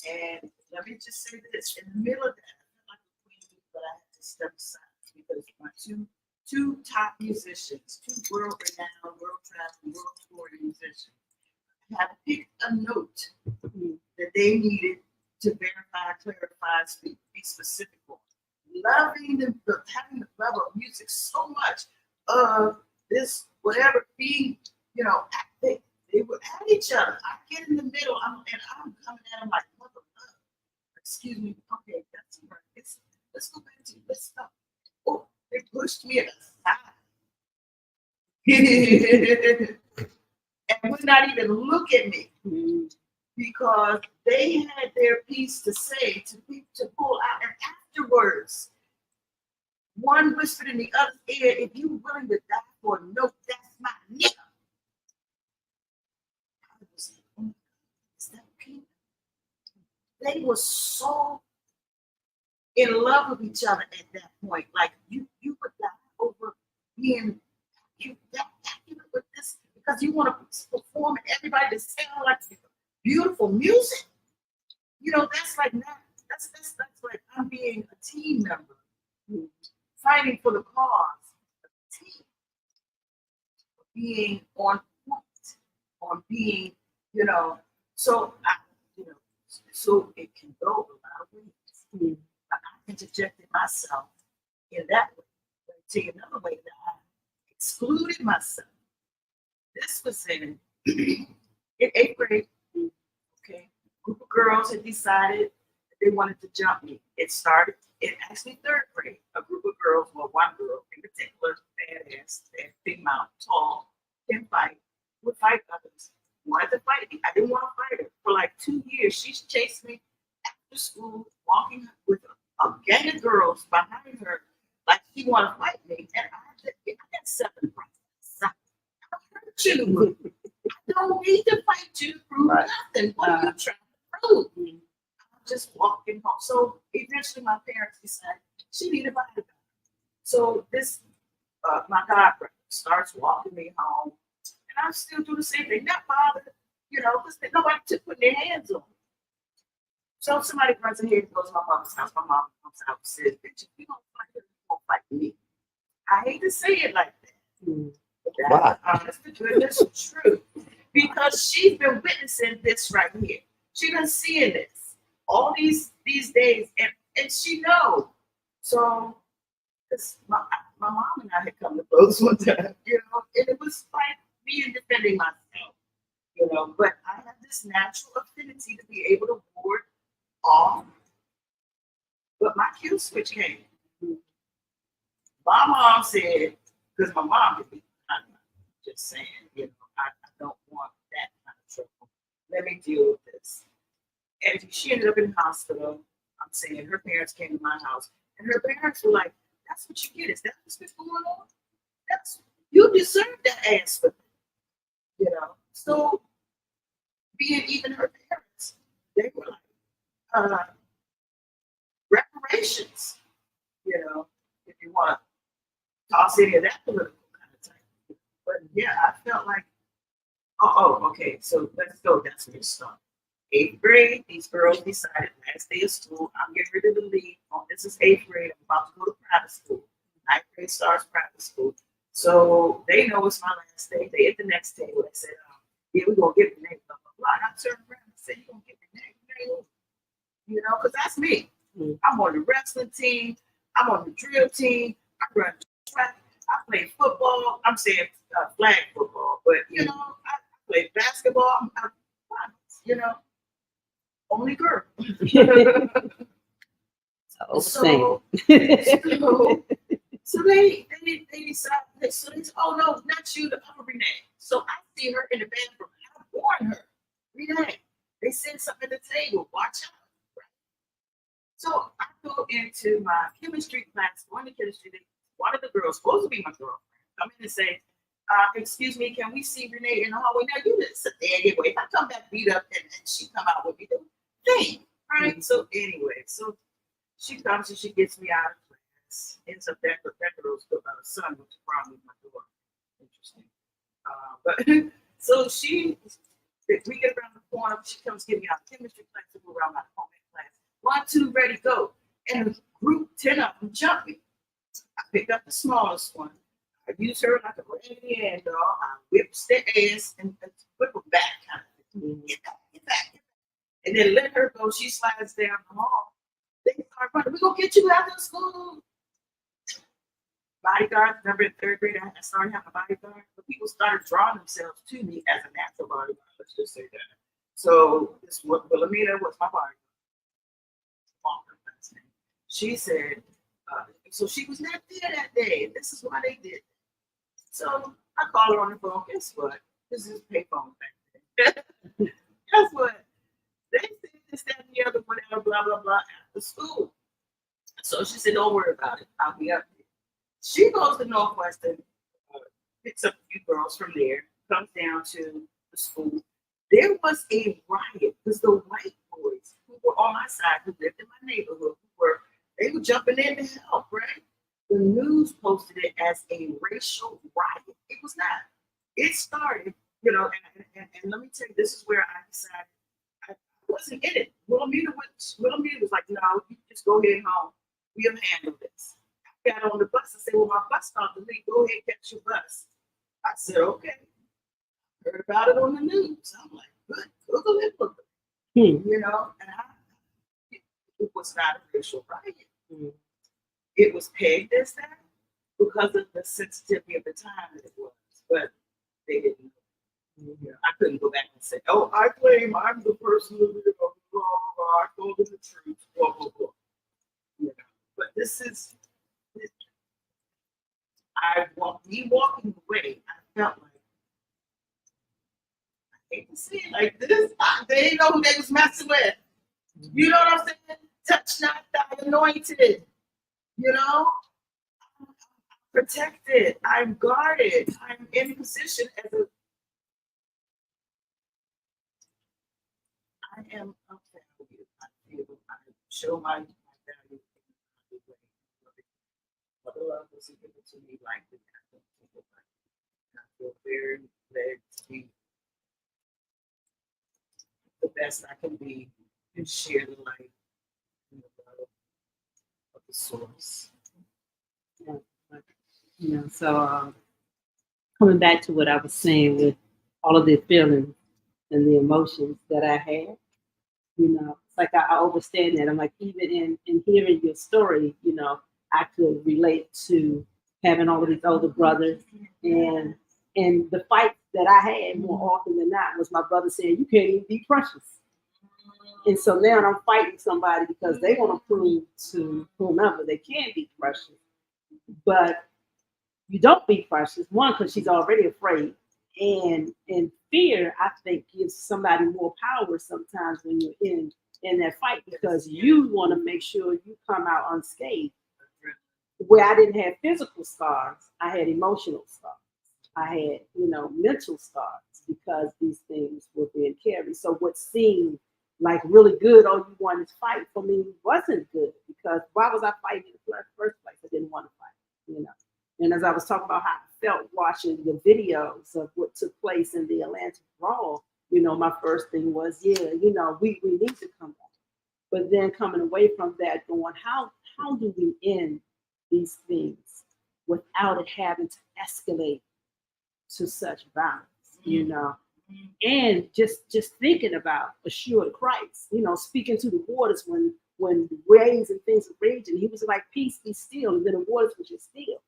And let me just say this: in the middle of that, I felt like a queen, but I had to step aside because my two top musicians, two world-renowned, world-traveling, world-touring musicians, had to pick a note that they needed to verify, clarify, speak, be specific on. Loving having the love of music so much, this whatever being, you know, they would at each other. I get in the middle, I'm coming at them like, mother love. Excuse me, okay, that's right. Let's go back to you. Let's stop. Oh, they pushed me aside. And would not even look at me because they had their piece to say to pull out. And afterwards, one whispered in the other's ear, if you willing to die for a note, that's my nigga. I was like, oh my God, is that people? They were so in love with each other at that point. Like you would die over being that with this because you want to perform and everybody to sound like beautiful music. You know, that's like not that's like I'm being a team member, fighting for the cause of the team, being on point, on being, you know, so so it can go a lot of ways. I interjected myself in that way. Let me tell you another way that I excluded myself. This was in 8th grade. Okay, a group of girls had decided that they wanted to jump me. It started in actually 3rd grade. A group of girls, well, one girl in particular, badass, big mouth, tall, can fight, would fight others. Wanted to fight me. I didn't want to fight her. For like 2 years, she chased me after school, walking with a gang of girls behind her, like she wanted to fight me. And I got 7 brothers. I hurt you. I don't need to fight you to prove nothing. What are you trying to prove? I'm just walking home. So eventually my parents decided she needed a bodyguard. So this, my god brothers, starts walking me home, and I still do the same thing, not bothered, because nobody took putting their hands on me. So somebody runs ahead and goes to my mama's house. My mom comes out and says, "Bitch, if you don't fight her, you won't fight me." I hate to say it like that. But that's the honest to goodness truth. Because she's been witnessing this right here. She's been seeing this all these days, and she knows. So my mom and I had come to blows one time, and it was like me defending myself, but I have this natural affinity to be able to ward off. But my kill switch came. My mom said, because my mom could be, I'm just saying, I don't want that kind of trouble. Let me deal with this. And she ended up in the hospital. I'm saying her parents came to my house, and her parents were like, "That's what you get. Is that what's been going on? You deserve that ass for that." So being even her parents, they were like, reparations, if you want to toss any of that political kind of type. But yeah, I felt like, okay, so let's go. That's where it started. 8th grade, these girls decided last day of school, I'm getting ready to leave. This is 8th grade. I'm about to go to private school. 9th grade starts private school. So they know it's my last day. They hit the next table. They said, yeah, we're going to get the name, blah, blah, blah. And I turned around and said, you're going to get the name? Because that's me. I'm on the wrestling team. I'm on the drill team. I run track. I play football. I'm saying flag football. But, I play basketball. I'm only girl. So they decided. So they said, "Oh no, not you, the other Renee." So I see her in the bathroom. I warned her, Renee. They said something at the table. Watch out. Right? So I go into my chemistry class. Going to chemistry. One of the girls, supposed to be my girlfriend, come in and say, "Excuse me, can we see Renee in the hallway?" Now you didn't sit there anyway. If I come back beat up and she come out with me, thing, right? So anyway, so she comes and she gets me out of class. Ends up that girl's son was probably my daughter. Interesting. But so we get around the corner. She comes get me out of chemistry class to go around my home class. 1, 2, ready, go. And the group 10 of them jump me. I pick up the smallest one. I use her like a raggedy hand dog. I whips their ass and whip them back. Get back, get back. And then let her go. She slides down the hall. They start running. We're going to get you out of school. Bodyguard. Remember in 3rd grade, I started having a bodyguard. But people started drawing themselves to me as a natural bodyguard. Let's just say that. So this Wilhelmina was my bodyguard. She said, so she was not there that day. This is why they did. So I call her on the phone. Guess what? This is payphone back then. Guess what? They said this, that, and the other, whatever, blah, blah, blah, after school. So she said, don't worry about it. I'll be up there. She goes to Northwestern, picks up a few girls from there, comes down to the school. There was a riot because the white boys who were on my side, who lived in my neighborhood, they were jumping in to help, right? The news posted it as a racial riot. It was not. It started, and let me tell you, this is where I decided I wasn't in it. Wilhelmina was like, no, you just go ahead home. We'll handle this. I got on the bus and said, well, my bus stopped to leave. Go ahead, catch your bus. I said, okay. Heard about it on the news. I'm like, good, Google it, look it. And it was not a racial riot. It was pegged as that because of the sensitivity of the time that it was. But they didn't know. I couldn't go back and say, oh, I claim I'm the person who did blah, blah, blah, I told them the truth, blah, blah, blah. But this is, me walking away, I felt like, I hate to say it like this, they didn't know who they was messing with. You know what I'm saying? Touch not thy anointed. I'm protected. I'm guarded. I'm in position as I am of value. I show my value in a way. Mother love was given to me like that. I feel very led to be the best I can be and share the light and the love of the source.
So coming back to what I was saying with all of the feelings and the emotions that I had, it's like I understand that. I'm like, even in hearing your story, I could relate to having all of these older brothers and the fights that I had more often than not was my brother saying, you can't even be precious. And so now I'm fighting somebody because they want to prove to whomever they can be precious. But you don't be precious, one, because she's already afraid. And fear, I think, gives somebody more power sometimes when you're in that fight because you want to make sure you come out unscathed. Where I didn't have physical scars, I had emotional scars. I had, mental scars because these things were being carried. So what seemed like really good, oh, you wanted to fight, for me wasn't good because why was I fighting in the first place? I didn't want to fight, And as I was talking about how I felt watching the videos of what took place in the Atlantic Brawl, my first thing was, we need to come back. But then coming away from that, going, how do we end these things without it having to escalate to such violence, And just thinking about assured Christ, speaking to the waters when the waves and things are raging, he was like, peace, be still, and then the waters were just still.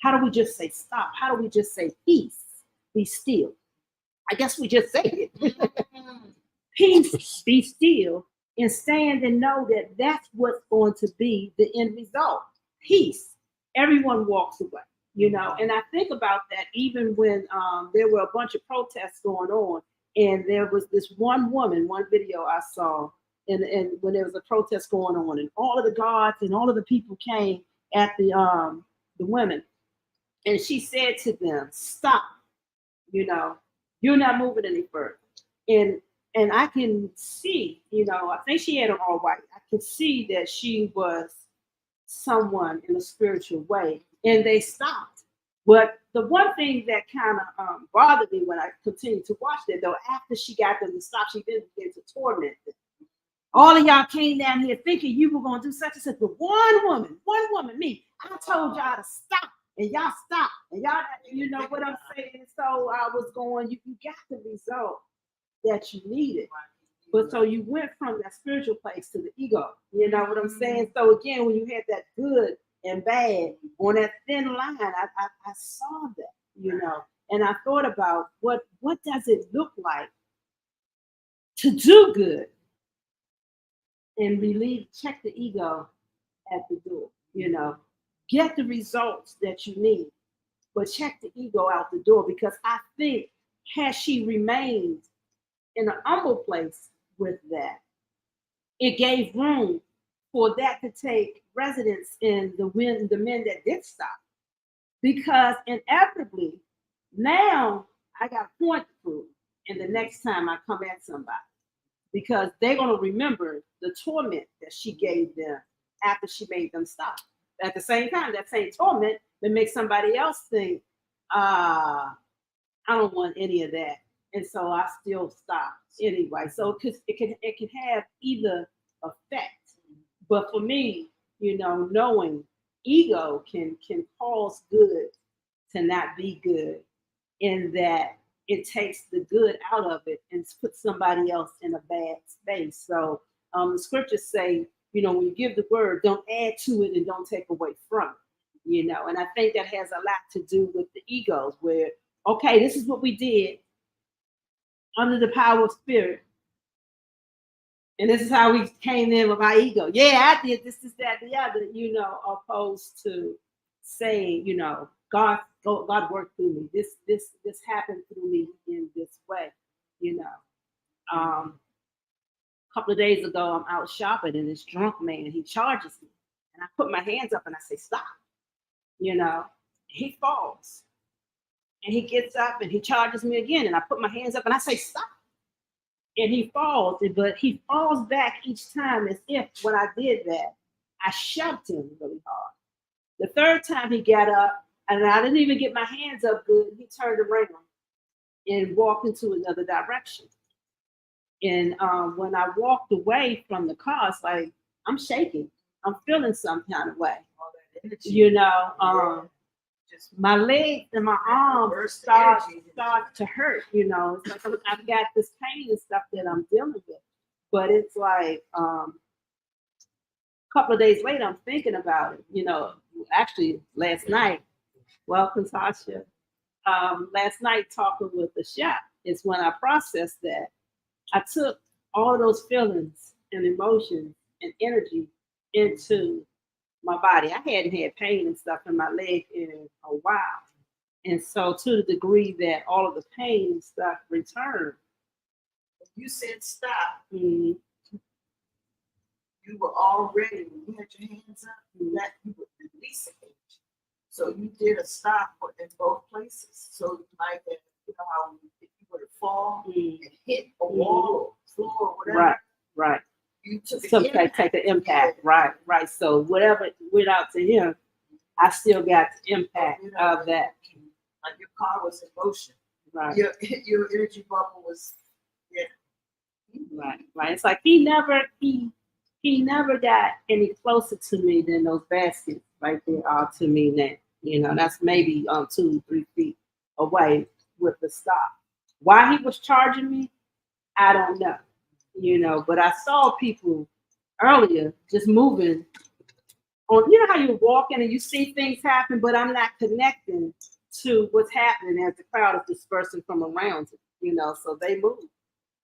How do we just say stop? How do we just say peace, be still? I guess we just say it. Peace, be still, and stand and know that that's what's going to be the end result. Peace. Everyone walks away, And I think about that even when there were a bunch of protests going on, and there was this one woman, one video I saw, and when there was a protest going on, and all of the guards and all of the people came at the women, and she said to them, "Stop! You're not moving any further." And I can see, I think she had an all white. I could see that she was someone in a spiritual way, and they stopped. But the one thing that kind of bothered me when I continued to watch that, though, after she got them to stop, she then began to torment them. All of y'all came down here thinking you were going to do such and such, but one woman, me, I told y'all to stop, and y'all stopped, and y'all, you know what I'm saying? So I was going, you got the result that you needed. But so you went from that spiritual place to the ego. You know what I'm saying? So again, when you had that good and bad on that thin line, I saw that, and I thought about what does it look like to do good and check the ego at the door, get the results that you need, but check the ego out the door, because I think had she remained in an humble place with that, it gave room for that to take residence in the men that did stop. Because inevitably, now I got a point to prove. And the next time I come at somebody, because they're going to remember the torment that she gave them after she made them stop. At the same time, that same torment that makes somebody else think, I don't want any of that. And so I still stop anyway. So it can have either effect. But for me, knowing ego can cause good to not be good, in that it takes the good out of it and puts somebody else in a bad space. So the scriptures say, when you give the word, don't add to it and don't take away from it. And I think that has a lot to do with the egos, where, okay, this is what we did under the power of spirit. And this is how we came in with our ego. Yeah, I did this, that, the other, opposed to saying, God worked through me. This happened through me in this way, A couple of days ago, I'm out shopping, and this drunk man, he charges me. And I put my hands up and I say, stop. He falls. And he gets up and he charges me again. And I put my hands up and I say, stop. And he falls, but he falls back each time as if when I did that, I shoved him really hard. The third time he got up, And I didn't even get my hands up good. He turned around and walked into another direction. And when I walked away from the car, it's like I'm shaking. I'm feeling some kind of way.
All that energy.
You know,
Just
my legs and my arms start to hurt. You know, it's like I've got this pain and stuff that I'm dealing with. But it's like a couple of days later, I'm thinking about it. You know, actually last night, welcome Tasha. Last night talking with the chef is when I processed that. I took all of those feelings and emotions and energy into my body. I hadn't had pain and stuff in my leg in a while. And so to the degree that all of the pain and stuff returned.
you said stop.
Mm-hmm.
You were already, when you had your hands up, that you were releasing it. So you did a stop in both places. So you might have, you know, how if you were to fall and hit a wall, floor, or whatever.
Right.
You took
take the impact. Right. So whatever went out to him, I still got the impact of that.
Like your car was in motion.
Right.
Your energy bubble was,
Right. It's like he never got any closer to me than those baskets right there are to me now. You know, that's maybe 2-3 feet away with the stop. Why he was charging me, I don't know. You know, but I saw people earlier just moving on. You know how you're walking and you see things happen, but I'm not connecting to what's happening as the crowd is dispersing from around it. You know, so they move.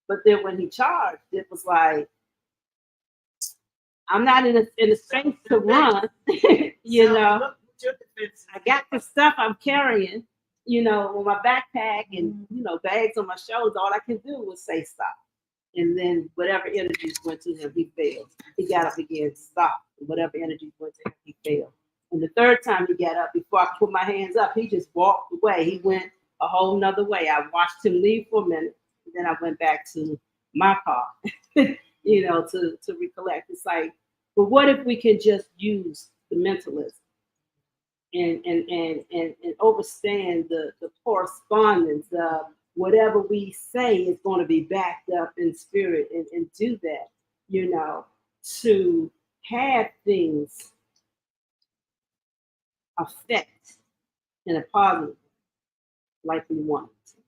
But then when he charged, it was like I'm not in a space to run. You know, I got the stuff I'm carrying. You know, with my backpack and you know bags on my shoulders. All I can do was say stop. And then whatever energies went to him, he failed. He got up again, stopped. Whatever energies went to him, he failed. And the third time he got up, before I put my hands up, he just walked away. He went a whole nother way. I watched him leave for a minute. And then I went back to my car, you know, to recollect. It's like, but what if we can just use the mentalism and understand the correspondence of whatever we say is going to be backed up in spirit and do that, you know, to have things affect in a positive like we want it,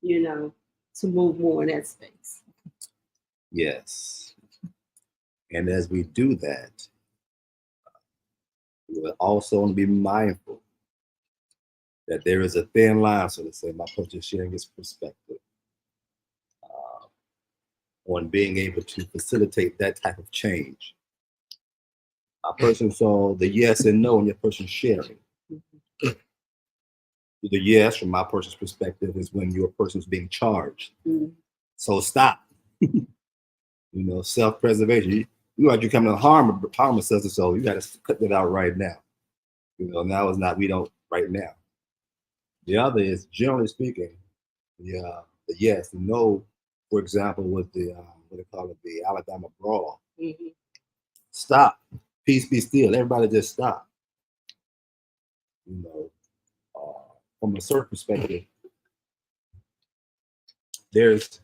you know, to move more in that space.
Yes. And as we do that, we will also want to be mindful that there is a thin line, so to say, my person sharing his perspective on being able to facilitate that type of change. A person saw the yes and no in your person sharing. The yes, from my person's perspective, is when your person's being charged. So stop. You know, self-preservation. You like you're coming to harm yourself, so you got to cut that out right now. You know, now is not, we don't right now. The other is, generally speaking, the yes, the no, for example, with the, what they call it, the Alabama brawl. Stop. Peace be still. Everybody just stop. You know, from a certain perspective, there's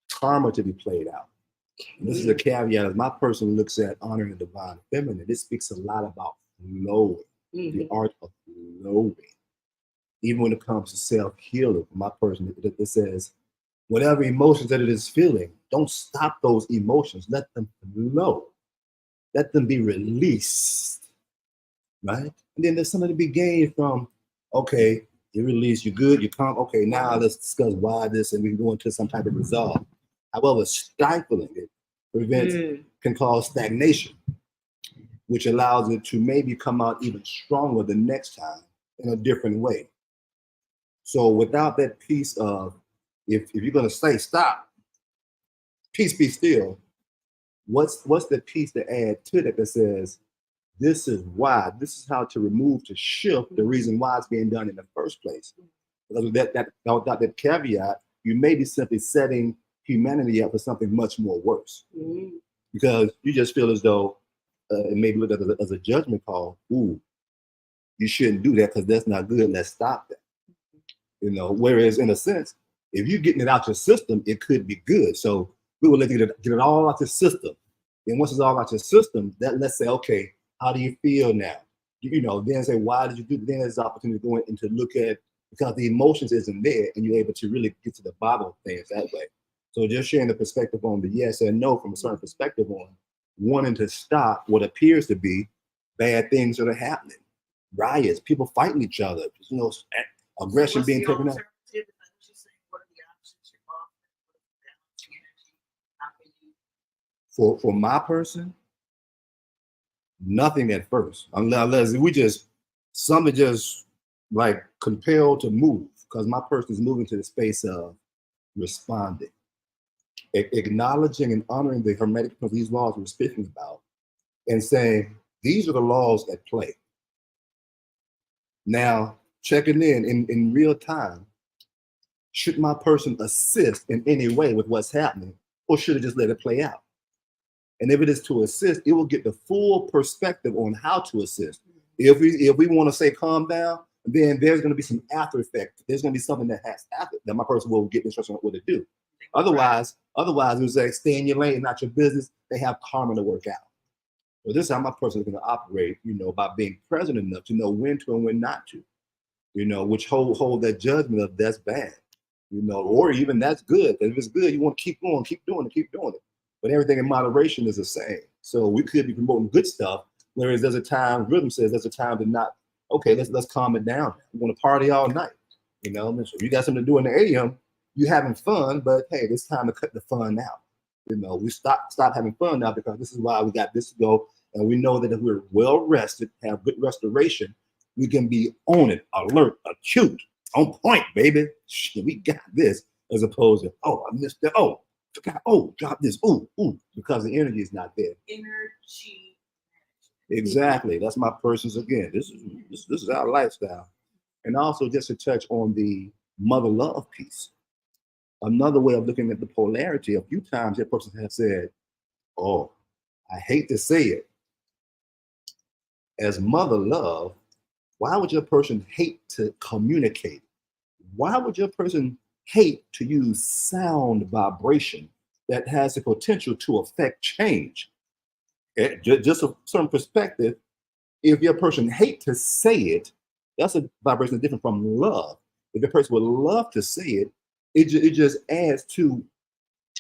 karma to be played out. And this is a caveat. As my person looks at honoring the divine feminine, this speaks a lot about flowing, the art of flowing. Even when it comes to self-healing, for my person, it says, whatever emotions that it is feeling, don't stop those emotions. Let them flow. Let them be released, right? And then there's something to be gained from, okay, you release, you're good, you're calm. Okay, now let's discuss why this, and we can go into some type of resolve. However, stifling it can cause stagnation, which allows it to maybe come out even stronger the next time in a different way. So without that piece of, if you're going to say stop, peace be still, what's the piece to add to that says, this is why, this is how to remove, to shift the reason why it's being done in the first place. Because without that caveat, you may be simply setting humanity up for something much more worse. Because you just feel as though, it may be looked at as a judgment call, ooh, you shouldn't do that because that's not good. Let's stop that. You know, whereas in a sense, if you're getting it out your system, it could be good. So we will let you get it all out your system. And once it's all out your system, that let's say, okay, how do you feel now? You know, then say, why did you do? Then there's opportunity to go in and to look at, because the emotions isn't there, and you're able to really get to the bottom of things that way. So just sharing the perspective on the yes and no from a certain perspective on wanting to stop what appears to be bad things that are happening, riots, people fighting each other, you know, aggression
So
being taken out. For my person, nothing at first, unless we just something just like compelled to move, because my person is moving to the space of responding, acknowledging and honoring the hermetic of these laws we're speaking about, and saying these are the laws at play. Now, checking in real time, should my person assist in any way with what's happening, or should it just let it play out? And if it is to assist, it will get the full perspective on how to assist. If we want to say calm down, then there's going to be some after effect. There's going to be something that has after that my person will get instruction on what to do. Otherwise, it was like stay in your lane, not your business. They have karma to work out. So this is how my person is going to operate, you know, by being present enough to know when to and when not to, you know, which hold that judgment of that's bad, you know, or even that's good. If it's good, you want to keep going, keep doing it. But everything in moderation is the same. So we could be promoting good stuff, whereas there's a time, rhythm says there's a time to not, okay, let's calm it down. We want to party all night. You know, so you got something to do in the AM, you having fun, but hey, it's time to cut the fun out. You know, we stop having fun now because this is why we got this to go. And we know that if we're well rested, have good restoration, we can be on it, alert, acute, on point, baby. We got this, as opposed to, oh, I missed that. Oh, forgot. Oh, drop this. Ooh, because the energy is not there.
Energy.
Exactly. That's my person's again. This is our lifestyle. And also just to touch on the mother love piece. Another way of looking at the polarity, a few times that person has said, oh, I hate to say it. As mother love, why would your person hate to communicate? Why would your person hate to use sound vibration that has the potential to affect change? Just a certain perspective, if your person hate to say it, that's a vibration different from love. If a person would love to say it, it just adds to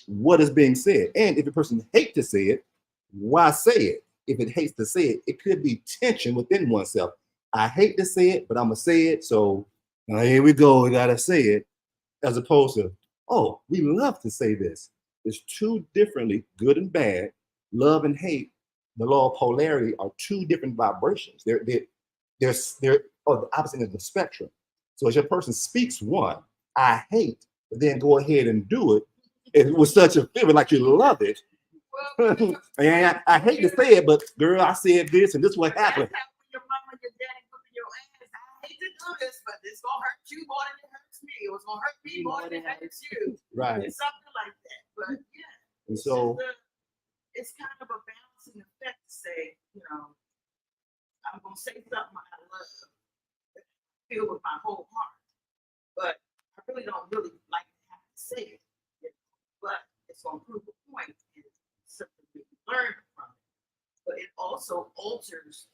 what is being said. And if a person hate to say it, why say it? If it hates to say it, it could be tension within oneself. I hate to say it, but I'm gonna say it. So here we go. We gotta say it, as opposed to, oh, we love to say this. It's two differently, good and bad. Love and hate, the law of polarity, are two different vibrations. They're the opposite end of the spectrum. So as your person speaks one, I hate, but then go ahead and do it. It was such a feeling like you love it. And I hate to say it, but girl, I said this and this is what happened.
Your mama, your daddy putting your ass. I hate to do this, but it's gonna hurt you more than it hurts me. It was gonna hurt me more than it hurts you.
Right.
It's something like that. But yeah.
And so
it's kind of a balancing effect to say, you know, I'm gonna say something I love, feel with my whole heart, but I really don't really like to have to say it. But it's gonna prove a point and something we can learn from it. But it also alters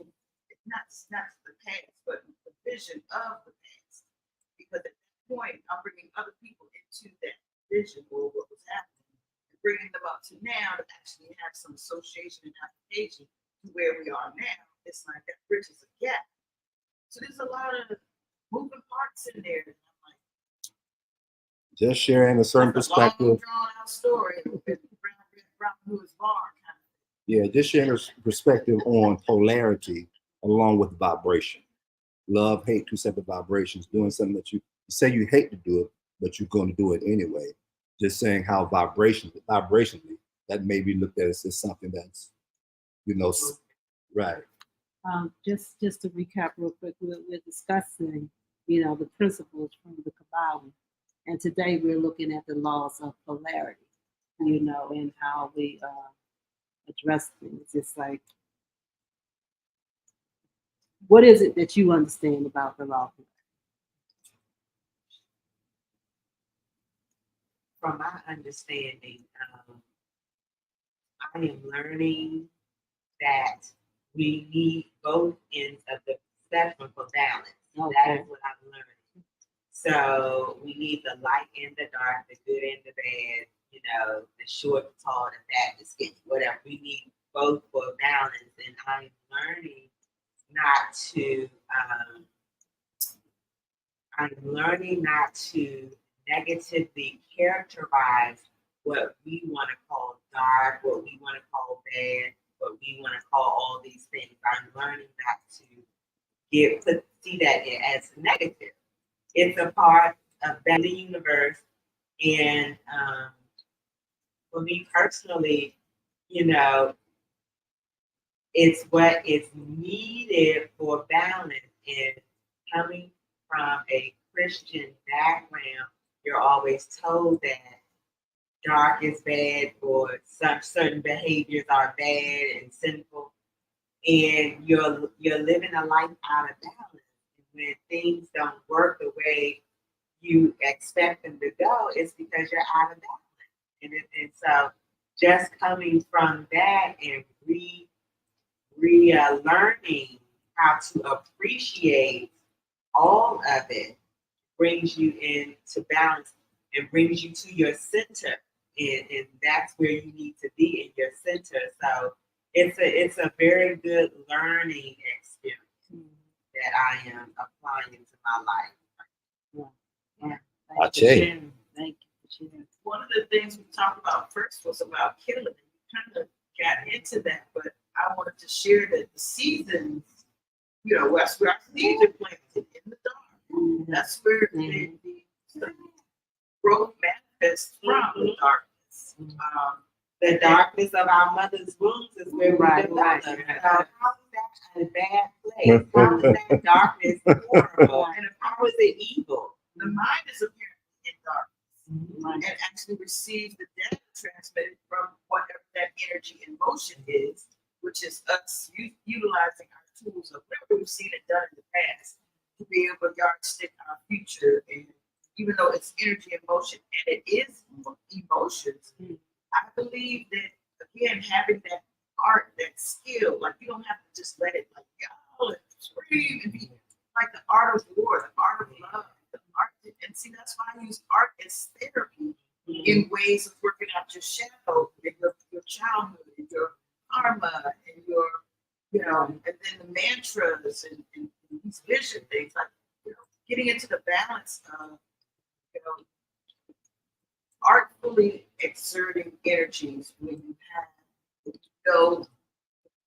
not the past, but the vision of the past. Because at that point, I'm bringing other people into that vision or what was happening, and bringing them up to now to actually have some association and application to where we are now. It's like that bridges a gap. So there's a lot of moving parts in there. And I'm like,
just sharing a certain perspective.
Long drawn out story.
Yeah, just sharing a perspective on polarity along with vibration. Love, hate, two separate vibrations. Doing something that you say you hate to do it, but you're going to do it anyway. Just saying how vibrationally, that may be looked at as something that's, you know, right.
Just to recap real quick, we're discussing, you know, the principles from the Kabbalah, and today we're looking at the laws of polarity, you know, and how we address things. It's like What is it that you understand about the law?
From my understanding, I am learning that we need both ends of the spectrum for balance.
Okay.
That is what I'm learning. So we need the light and the dark, the good and the bad, you know, the short, the tall, the fat, the skinny, whatever. We need both for balance. And I'm learning not to, negatively characterize what we want to call dark, what we want to call bad, what we want to call all these things. I'm learning not to see that as negative. It's a part of the universe, and for me personally, you know, it's what is needed for balance. And coming from a Christian background, you're always told that dark is bad or some certain behaviors are bad and sinful, and you're living a life out of balance. And when things don't work the way you expect them to go, it's because you're out of balance. And so just coming from that and learning how to appreciate all of it brings you into balance and brings you to your center. And that's where you need to be, in your center. So it's a very good learning experience that I am applying into my life.
Yeah.
I tell you.
Thank you for sharing.
One of the things we talked about first was about killing. We kind of got into that, but I wanted to share that the seasons, you know, that's where our seeds are planted in the dark. That's where the growth manifests from the darkness.
The darkness of our mother's wombs is where we
Right,
develop.
right.
How is that a bad place? How is that darkness horrible? And how is it evil?
The mind is apparently in darkness and actually receives the data transmitted from whatever that energy in motion is, which is us utilizing our tools of whatever we've seen it done in the past to be able to yardstick our future. And even though it's energy in motion and it is emotions, I believe that, again, having that art, that skill, like you don't have to just let it like yell and scream and be like the art of war, the art of love, the art. And see, that's why I use art as therapy in ways of working out your shadow, and your childhood, and your karma, and your, you know, and then the mantras and these vision things, like, you know, getting into the balance of, you know, artfully exerting energies when you have, you know,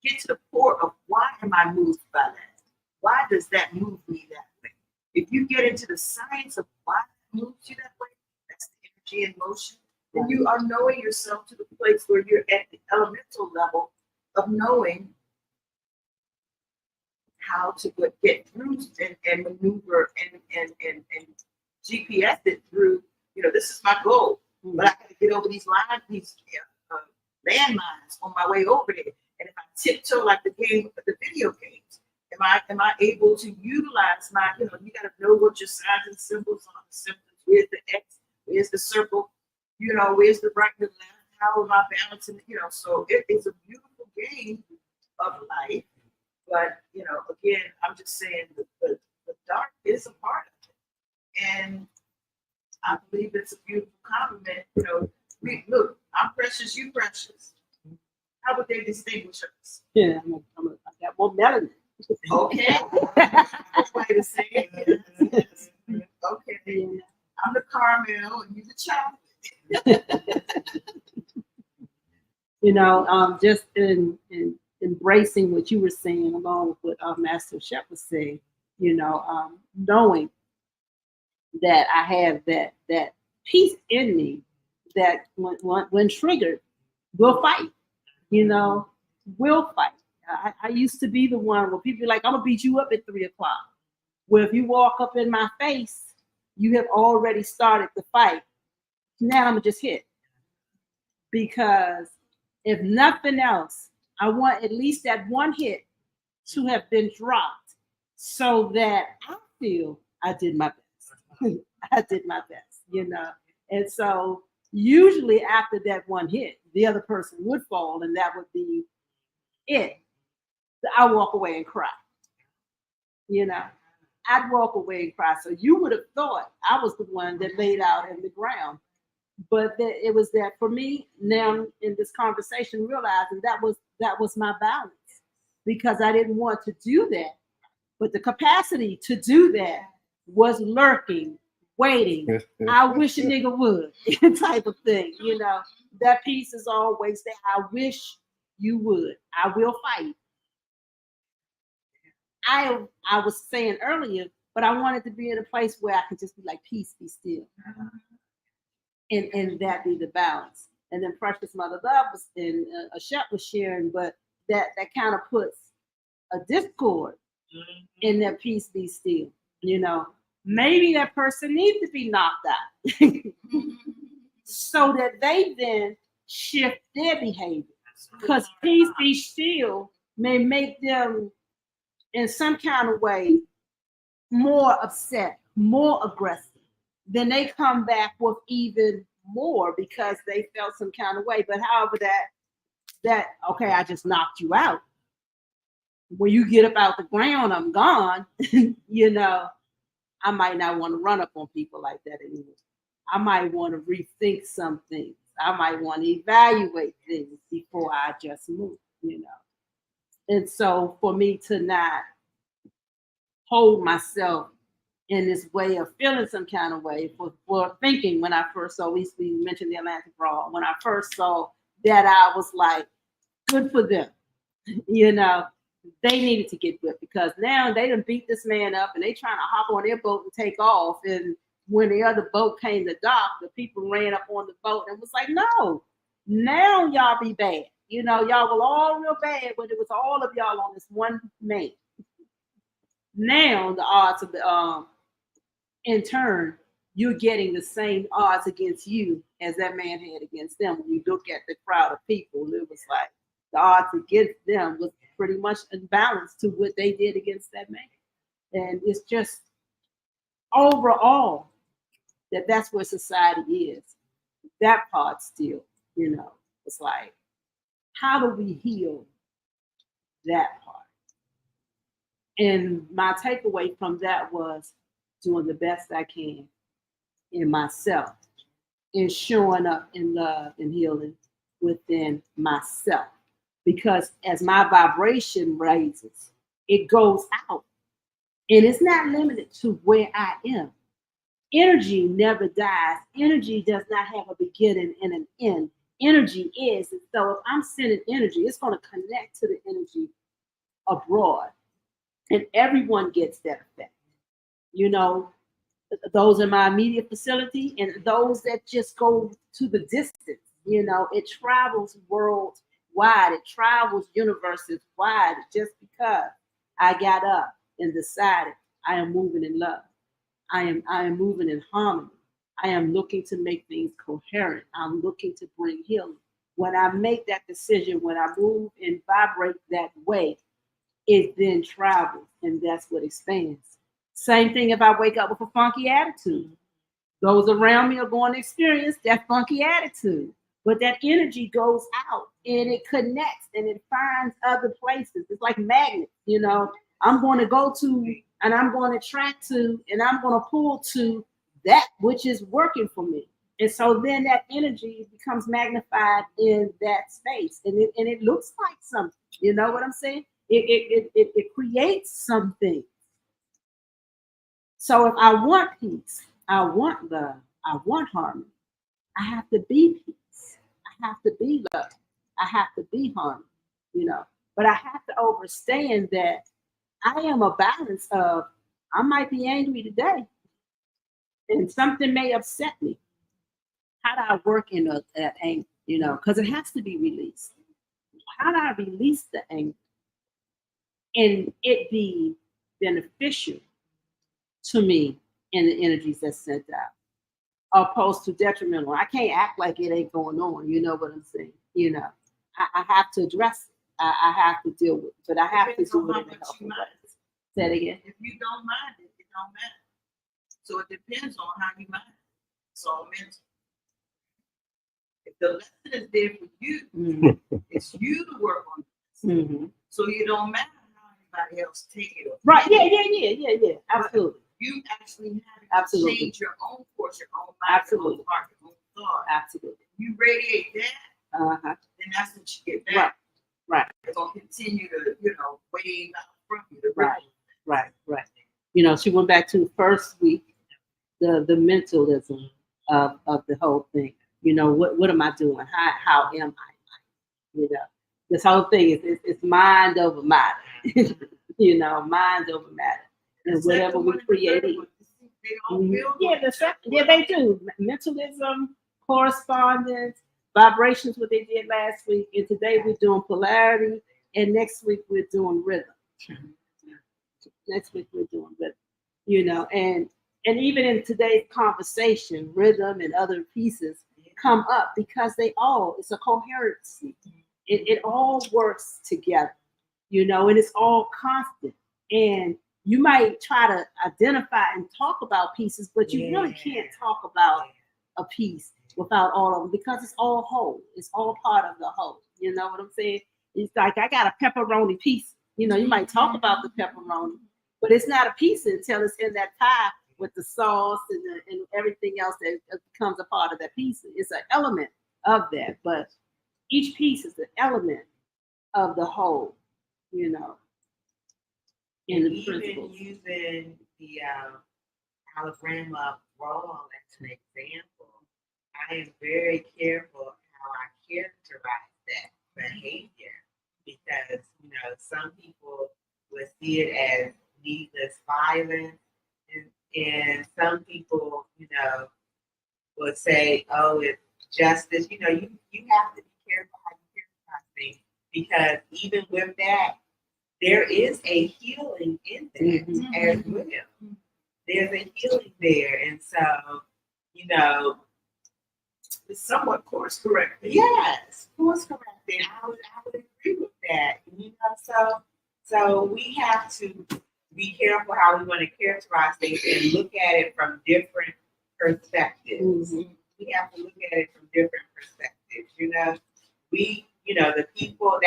get to the core of why am I moved by that? Why does that move me that way? If you get into the science of why it moves you that way, that's the energy in motion, then you are knowing yourself to the place where you're at the elemental level of knowing how to get through and maneuver and GPS it through, you know, this is my goal, but I got to get over these lines, these landmines on my way over there. And if I tiptoe like the video games, am I able to utilize my, you know, you got to know what your signs and symbols are. The symbols, where's the X, where's the circle, you know, where's the right and the left, how am I balancing, you know, so it is a beautiful game of life. But, you know, again, I'm just saying the dark is a part of it. And I believe it's a beautiful compliment. You know, look, I'm precious, you precious. How would they distinguish us?
Yeah, I got more melanin.
Okay. That's way to say it. Yes. Okay.
Yeah.
I'm the caramel and you the chocolate.
You know, just in embracing what you were saying, along with what Master Chef was saying, you know, knowing that I have that piece in me that when triggered, will fight. You know, will fight. I used to be the one where people be like, I'm gonna beat you up at 3 o'clock. Well, if you walk up in my face, you have already started the fight. Now I'm gonna just hit. Because if nothing else, I want at least that one hit to have been dropped so that I feel I did my best. I did my best, you know. And so usually after that one hit, the other person would fall, and that would be it. I walk away and cry, you know. I'd walk away and cry. So you would have thought I was the one that laid out in the ground. But it was that for me now in this conversation, realizing that was my balance because I didn't want to do that. But the capacity to do that was lurking, waiting. I wish a nigga would, type of thing. You know, that piece is always there. I wish you would. I will fight. I was saying earlier, but I wanted to be in a place where I could just be like, peace, be still. And that be the balance. And then Precious Mother Love was and Ashep was sharing, but that kind of puts a discord in that peace be still. You know, maybe that person needs to be knocked out so that they then shift their behavior. Because peace be still may make them in some kind of way more upset, more aggressive. Then they come back with even more because they felt some kind of way. But however that okay, I just knocked you out. When you get up out the ground, I'm gone. You know, I might not want to run up on people like that anymore. I might want to rethink some things. I might want to evaluate things before I just move, you know. And so for me to not hold myself in this way of feeling some kind of way for thinking when I first saw, we mentioned the Atlantic Brawl, when I first saw that I was like, good for them. You know, they needed to get whipped because now they done beat this man up and they trying to hop on their boat and take off. And when the other boat came to dock, the people ran up on the boat and was like, no, now y'all be bad. You know, y'all were all real bad, but it was all of y'all on this one man. Now the odds of in turn, you're getting the same odds against you as that man had against them. When you look at the crowd of people, it was like the odds against them was pretty much in balance to what they did against that man. And it's just overall that's where society is. That part still, you know, it's like, how do we heal that part? And my takeaway from that was doing the best I can in myself and showing up in love and healing within myself. Because as my vibration raises, it goes out. And it's not limited to where I am. Energy never dies. Energy does not have a beginning and an end. Energy is. And so if I'm sending energy, it's going to connect to the energy abroad. And everyone gets that effect. You know, those in my immediate facility and those that just go to the distance. You know, it travels worldwide. It travels universes wide just because I got up and decided I am moving in love. I am moving in harmony. I am looking to make things coherent. I'm looking to bring healing. When I make that decision, when I move and vibrate that way, it then travels, and that's what expands. Same thing if I wake up with a funky attitude. Those around me are going to experience that funky attitude. But that energy goes out and it connects and it finds other places. It's like magnets, you know. I'm going to go to and I'm going to attract to and I'm going to pull to that which is working for me. And so then that energy becomes magnified in that space. And it looks like something. You know what I'm saying? It creates something. So if I want peace, I want love, I want harmony, I have to be peace. I have to be love. I have to be harmony, you know. But I have to understand that I am a balance of I might be angry today and something may upset me. How do I work in that anger, you know, because it has to be released. How do I release the anger and it be beneficial to me and the energies that's sent out, opposed to detrimental? I can't act like it ain't going on. You know what I'm saying? You know, I have to address it. I have to deal with it, but I have to do it in a healthy way. Say it again.
If you don't mind it, it don't matter. So it depends on how you mind it. It's all mental. If the lesson is there for you, it's you to work on it. So you don't matter how anybody else take it.
Right. Yeah. Absolutely.
You actually have to
Absolutely.
change your own course, your own mind,
Absolutely.
your own heart, your own thought.
Absolutely.
You radiate that, then that's what you get back.
Right.
It's gonna continue to, wave out from you.
Right. You know, she went back to the first week, the mentalism of the whole thing. You know, what am I doing? How am I? You know, this whole thing is it's mind over matter. You know, mind over matter. And whatever we create. Yeah, they do. Mentalism, correspondence, vibrations, what they did last week. And today we're doing polarity. And next week we're doing rhythm. Next week we're doing rhythm. You know, and even in today's conversation, rhythm and other pieces come up because it's a coherency. It all works together, you know, and it's all constant. And you might try to identify and talk about pieces, but you really can't talk about a piece without all of them because it's all whole. It's all part of the whole. You know what I'm saying? It's like I got a pepperoni piece. You know, you might talk about the pepperoni, but it's not a piece until it's in that pie with the sauce and everything else that becomes a part of that piece. It's an element of that, but each piece is an element of the whole, you know.
And even using the hologram of wrong as an example, I am very careful how I characterize that behavior because, some people would see it as needless violence, and some people, would say, oh, it's justice. You have to be careful how you characterize things because even with that, there is a healing in that as well. There's a healing there. And so,
it's somewhat course corrected.
Yes, course corrected. I would agree with that. So we have to be careful how we want to characterize things and look at it from different perspectives. We have to look at it from different perspectives. The people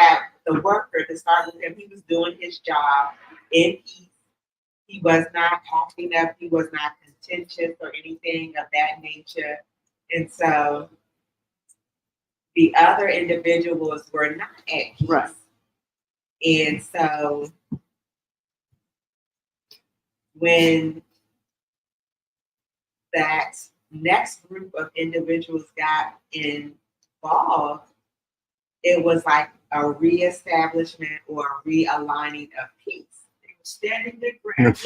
the worker to start with him, he was doing his job in peace. He was not acting up. He was not contentious or anything of that nature. And so the other individuals were not at peace.
Right.
And so when that next group of individuals got involved, it was like a reestablishment or a realigning of peace. They were standing their ground.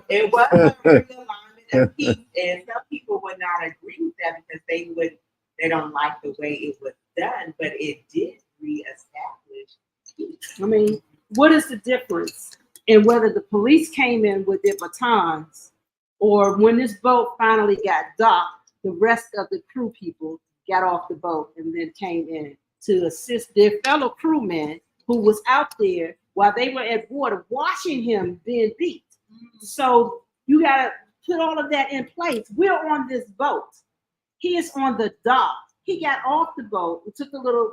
It was a realignment of peace, and some people would not agree with that because they don't like the way it was done, but it did reestablish peace.
I mean, what is the difference in whether the police came in with their batons or when this boat finally got docked, the rest of the crew people got off the boat and then came in to assist their fellow crewman who was out there while they were at water watching him being beat. So you got to put all of that in place. We're on this boat. He is on the dock. He got off the boat and took the little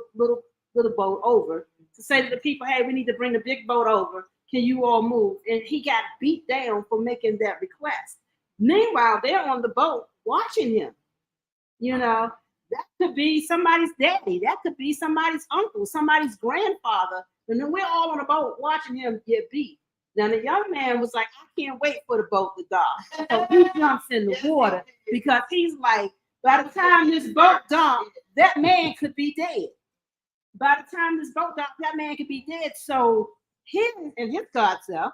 boat over to say to the people, hey, we need to bring the big boat over. Can you all move? And he got beat down for making that request. Meanwhile, they're on the boat watching him. That could be somebody's daddy. That could be somebody's uncle, somebody's grandfather. And then we're all on the boat watching him get beat. Now, the young man was like, I can't wait for the boat to dock. So he jumps in the water because he's like, by the time this boat docks, that man could be dead. By the time this boat docks, that man could be dead. So him and his God self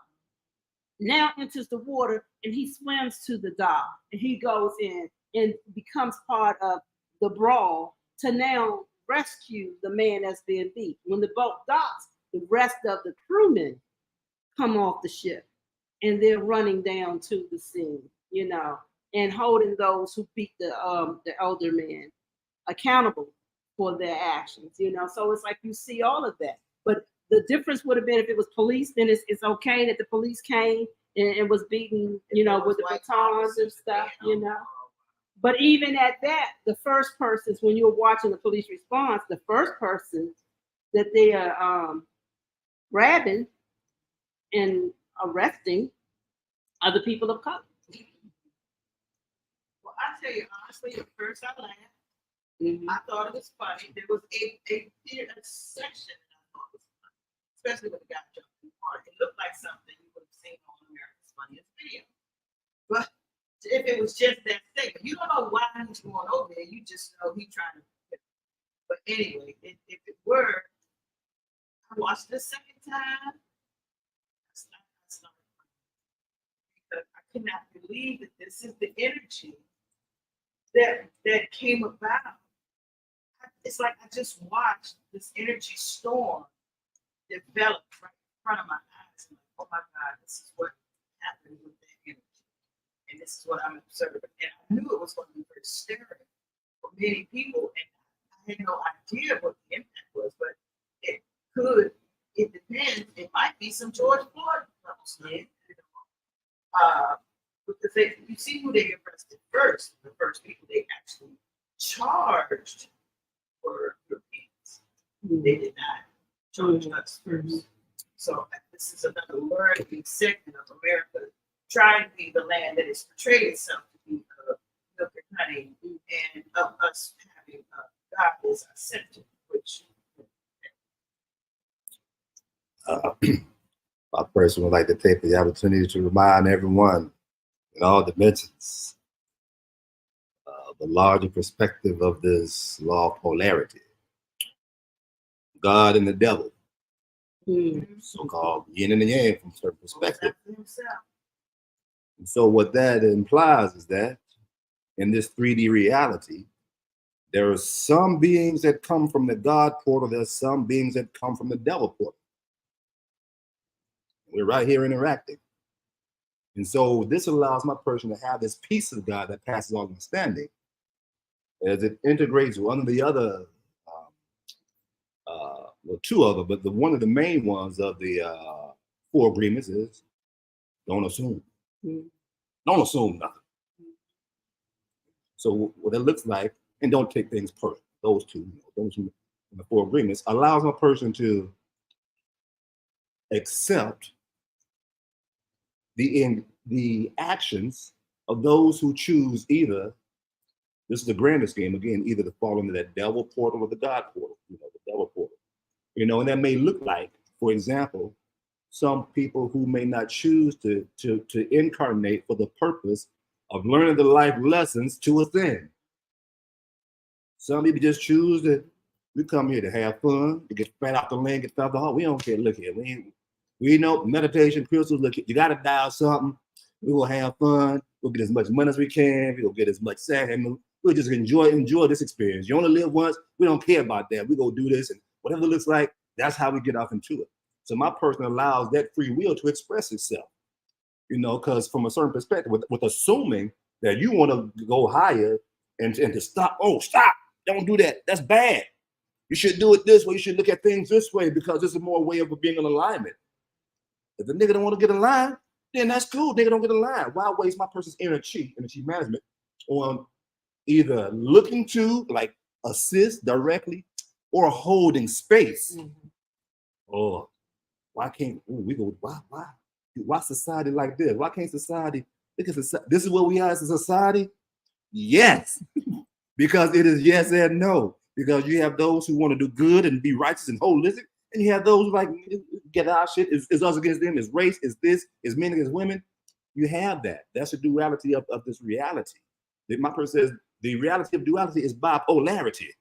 now enters the water and he swims to the dock and he goes in and becomes part of the brawl to now rescue the man that's being beat. When the boat docks, the rest of the crewmen come off the ship and they're running down to the scene, and holding those who beat the elder man accountable for their actions, So it's like you see all of that. But the difference would have been if it was police, then it's okay that the police came and was beating, you know, with the batons and stuff, you know. But even at that, the first persons, when you were watching the police response, the first person that they are grabbing and arresting are the people of color.
Well, I tell you honestly, at first I laughed.
Mm-hmm.
I thought it was funny. There was a section that I thought was funny, especially when the guy jumped in the car. It looked like something you would have seen on America's Funniest Video. But if it was just that segment, you don't know why he's going over there. You just know he's trying to. But anyway, if it were, I watched it the second time. Because I could not believe that this is the energy that came about. It's like I just watched this energy storm develop right in front of my eyes. I'm like, oh my God, this is what happened with that energy. And this is what I'm observing. And I knew it was going to be very stirring for many people. And I had no idea what the impact was, but it depends. It might be some George Floyd levels. Yeah. Because you see who they arrested first. The first people they actually charged were Europeans. Mm-hmm. They did not charge us first. Mm-hmm. So this is another learning segment of America trying to be the land that is portrayed itself to be milk and honey, and of us having God as our center, which.
I personally would like to take the opportunity to remind everyone in all dimensions the larger perspective of this law of polarity. God and the devil, so-called yin and the yang from a certain perspective. And so what that implies is that in this 3D reality, there are some beings that come from the God portal, there's some beings that come from the devil portal. We're right here interacting. And so this allows my person to have this peace of God that passes all understanding as it integrates one of the other, well, two other, but one of the main ones of the 4 agreements is don't assume. Don't assume nothing. So what it looks like, and don't take things personal. Those two, those in the 4 agreements allows my person to accept the actions of those who choose either, this is the grandest game again, either to fall into that devil portal or the God portal, the devil portal. And that may look like, for example, some people who may not choose to incarnate for the purpose of learning the life lessons to ascend. Some people just choose to, we come here to have fun, to get fat off the land, get fat off the heart. We don't care, look here, we know meditation, crystals, look, you gotta dial something. We will have fun. We'll get as much money as we can. We'll get as much sex. And we'll just enjoy this experience. You only live once. We don't care about that. We go do this, and whatever it looks like, that's how we get off into it. So my person allows that free will to express itself. Because from a certain perspective, with assuming that you want to go higher and to stop. Oh, stop! Don't do that. That's bad. You should do it this way. You should look at things this way because this is more a way of being in alignment. If the nigga don't want to get in line, then that's cool. Nigga don't get in line. Why waste my person's energy management on either looking to like assist directly or holding space? Or why can't we go? Why society like this? Why can't society? Because this is what we are as a society. Yes, because it is yes and no. Because you have those who want to do good and be righteous and holistic, and you have those who like get our shit. Is us against them? Is race? Is this? Is men against women? You have that. That's the duality of this reality. My person says the reality of duality is bipolarity.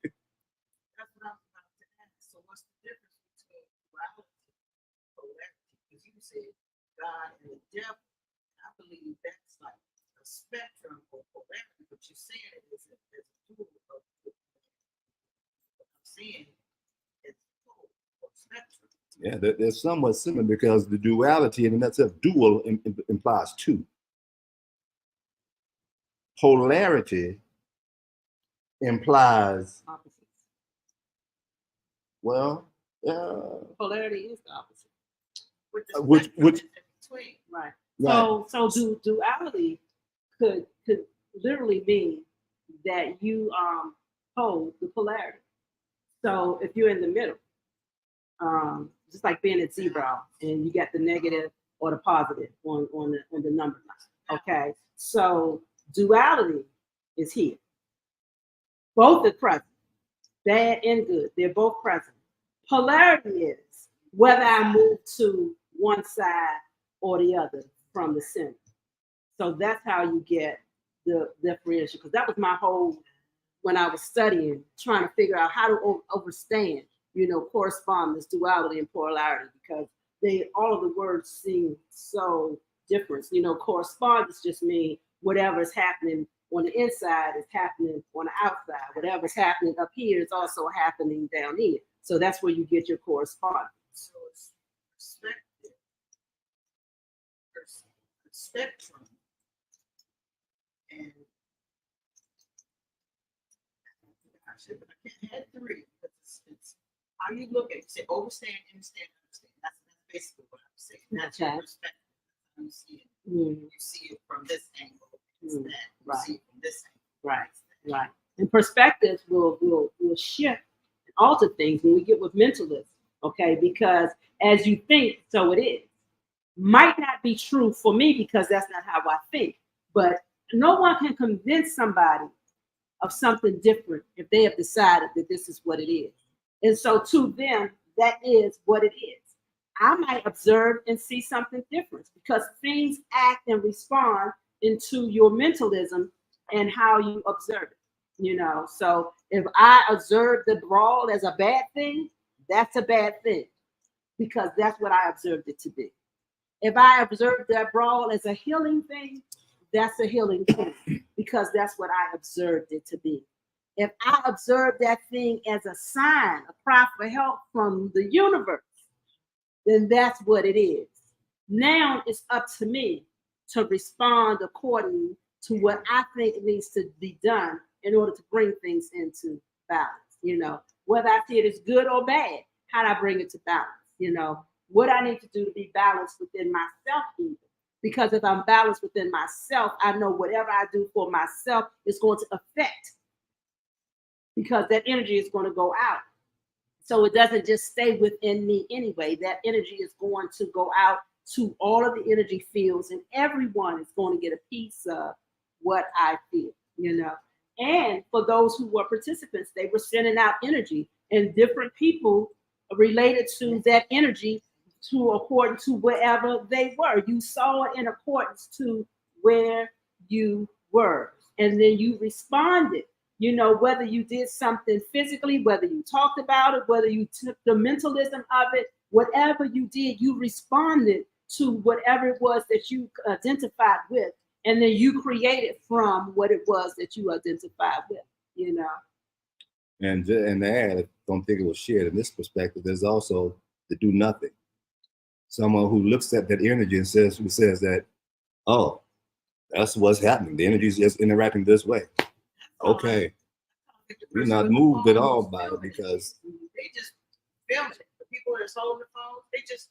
That's what I was about to ask. So what's the difference between duality and polarity? Because you said God and the devil. I believe that's like a spectrum of polarity, but you're saying it is a dual of what I'm saying is a spectrum.
Yeah, they're somewhat similar because the duality in itself, dual implies two. Polarity implies, well,
Polarity is the opposite.
With the
Which-
spectrum in between.
Right.
Right.
So duality could literally mean that you hold the polarity. So if you're in the middle, just like being at zero and you got the negative or the positive on the number line. Okay. So duality is here. Both are present, bad and good. They're both present. Polarity is whether I move to one side or the other from the center. So that's how you get the differentiation. Because that was my whole, when I was studying, trying to figure out how to understand, correspondence, duality, and polarity, because all of the words seem so different. Correspondence just means whatever is happening on the inside is happening on the outside. Whatever's happening up here is also happening down here. So that's where you get your correspondence.
So it's perspective, spectrum, and gosh, I can't have three. It's how you look at it. Say overstand, understand, understand. That's basically what I'm saying. That's your
Okay.
perspective. You see it.
Mhm.
You see it from this angle. It's
Mm,
that. You
right.
see it from this angle.
Right. Right. And perspectives will shift and alter things when we get with mentalism. Okay, because as you think, so it is. Might not be true for me because that's not how I think. But no one can convince somebody of something different if they have decided that this is what it is. And so to them, that is what it is. I might observe and see something different because things act and respond into your mentalism and how you observe it. So if I observe the brawl as a bad thing, that's a bad thing because that's what I observed it to be. If I observe that brawl as a healing thing, that's a healing thing because that's what I observed it to be. If I observe that thing as a sign, a cry for help from the universe, then that's what it is. Now it's up to me to respond according to what I think needs to be done in order to bring things into balance. Whether I see it as good or bad, how do I bring it to balance? What I need to do to be balanced within myself, even. Because if I'm balanced within myself, I know whatever I do for myself is going to affect, because that energy is going to go out. So it doesn't just stay within me anyway. That energy is going to go out to all of the energy fields, and everyone is going to get a piece of what I feel. And for those who were participants, they were sending out energy, and different people related to that energy according to wherever they were. You saw it in accordance to where you were, and then you responded. Whether you did something physically, whether you talked about it, whether you took the mentalism of it, whatever you did, you responded to whatever it was that you identified with. And then you created from what it was that you identified with.
And to add, I don't think it was shared in this perspective, there's also the do nothing. Someone who looks at that energy and says that, oh, that's what's happening. The energy is just interacting this way. Okay. You're not moved at all by it because
they just film it. The people that's holding the phone,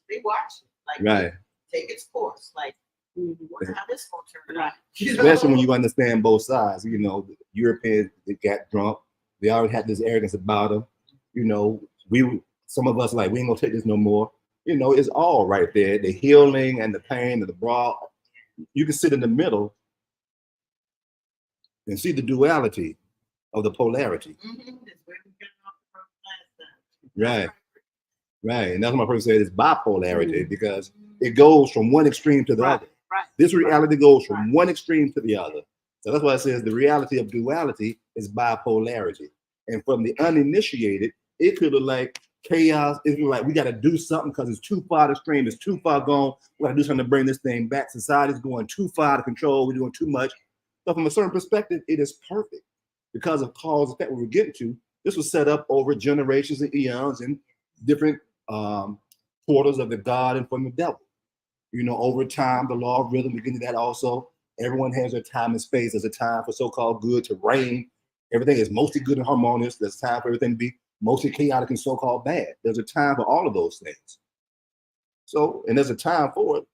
they watch it. Like,
right.
Take its course. Like, how this gonna turn out?
Especially when you understand both sides. The Europeans, they got drunk. They already had this arrogance about them. Some of us like, we ain't gonna take this no more. It's all right there. The healing and the pain and the brawl. You can sit in the middle and see the duality of the polarity. Right. Right. And that's what my person said is bipolarity, because it goes from one extreme to the other.
Right.
This reality goes from one extreme to the other. So that's why it says the reality of duality is bipolarity. And from the uninitiated, it could look like chaos. It look like we got to do something because it's too far extreme. It's too far gone. We got to do something to bring this thing back. Society's going too far to control. We're doing too much. But from a certain perspective, it is perfect because of cause and effect we're getting to. This was set up over generations and eons and different portals of the God and from the devil. Over time, the law of rhythm, we get into that also. Everyone has their time and space. There's a time for so-called good to reign. Everything is mostly good and harmonious. There's time for everything to be mostly chaotic and so-called bad. There's a time for all of those things. So, and there's a time for it.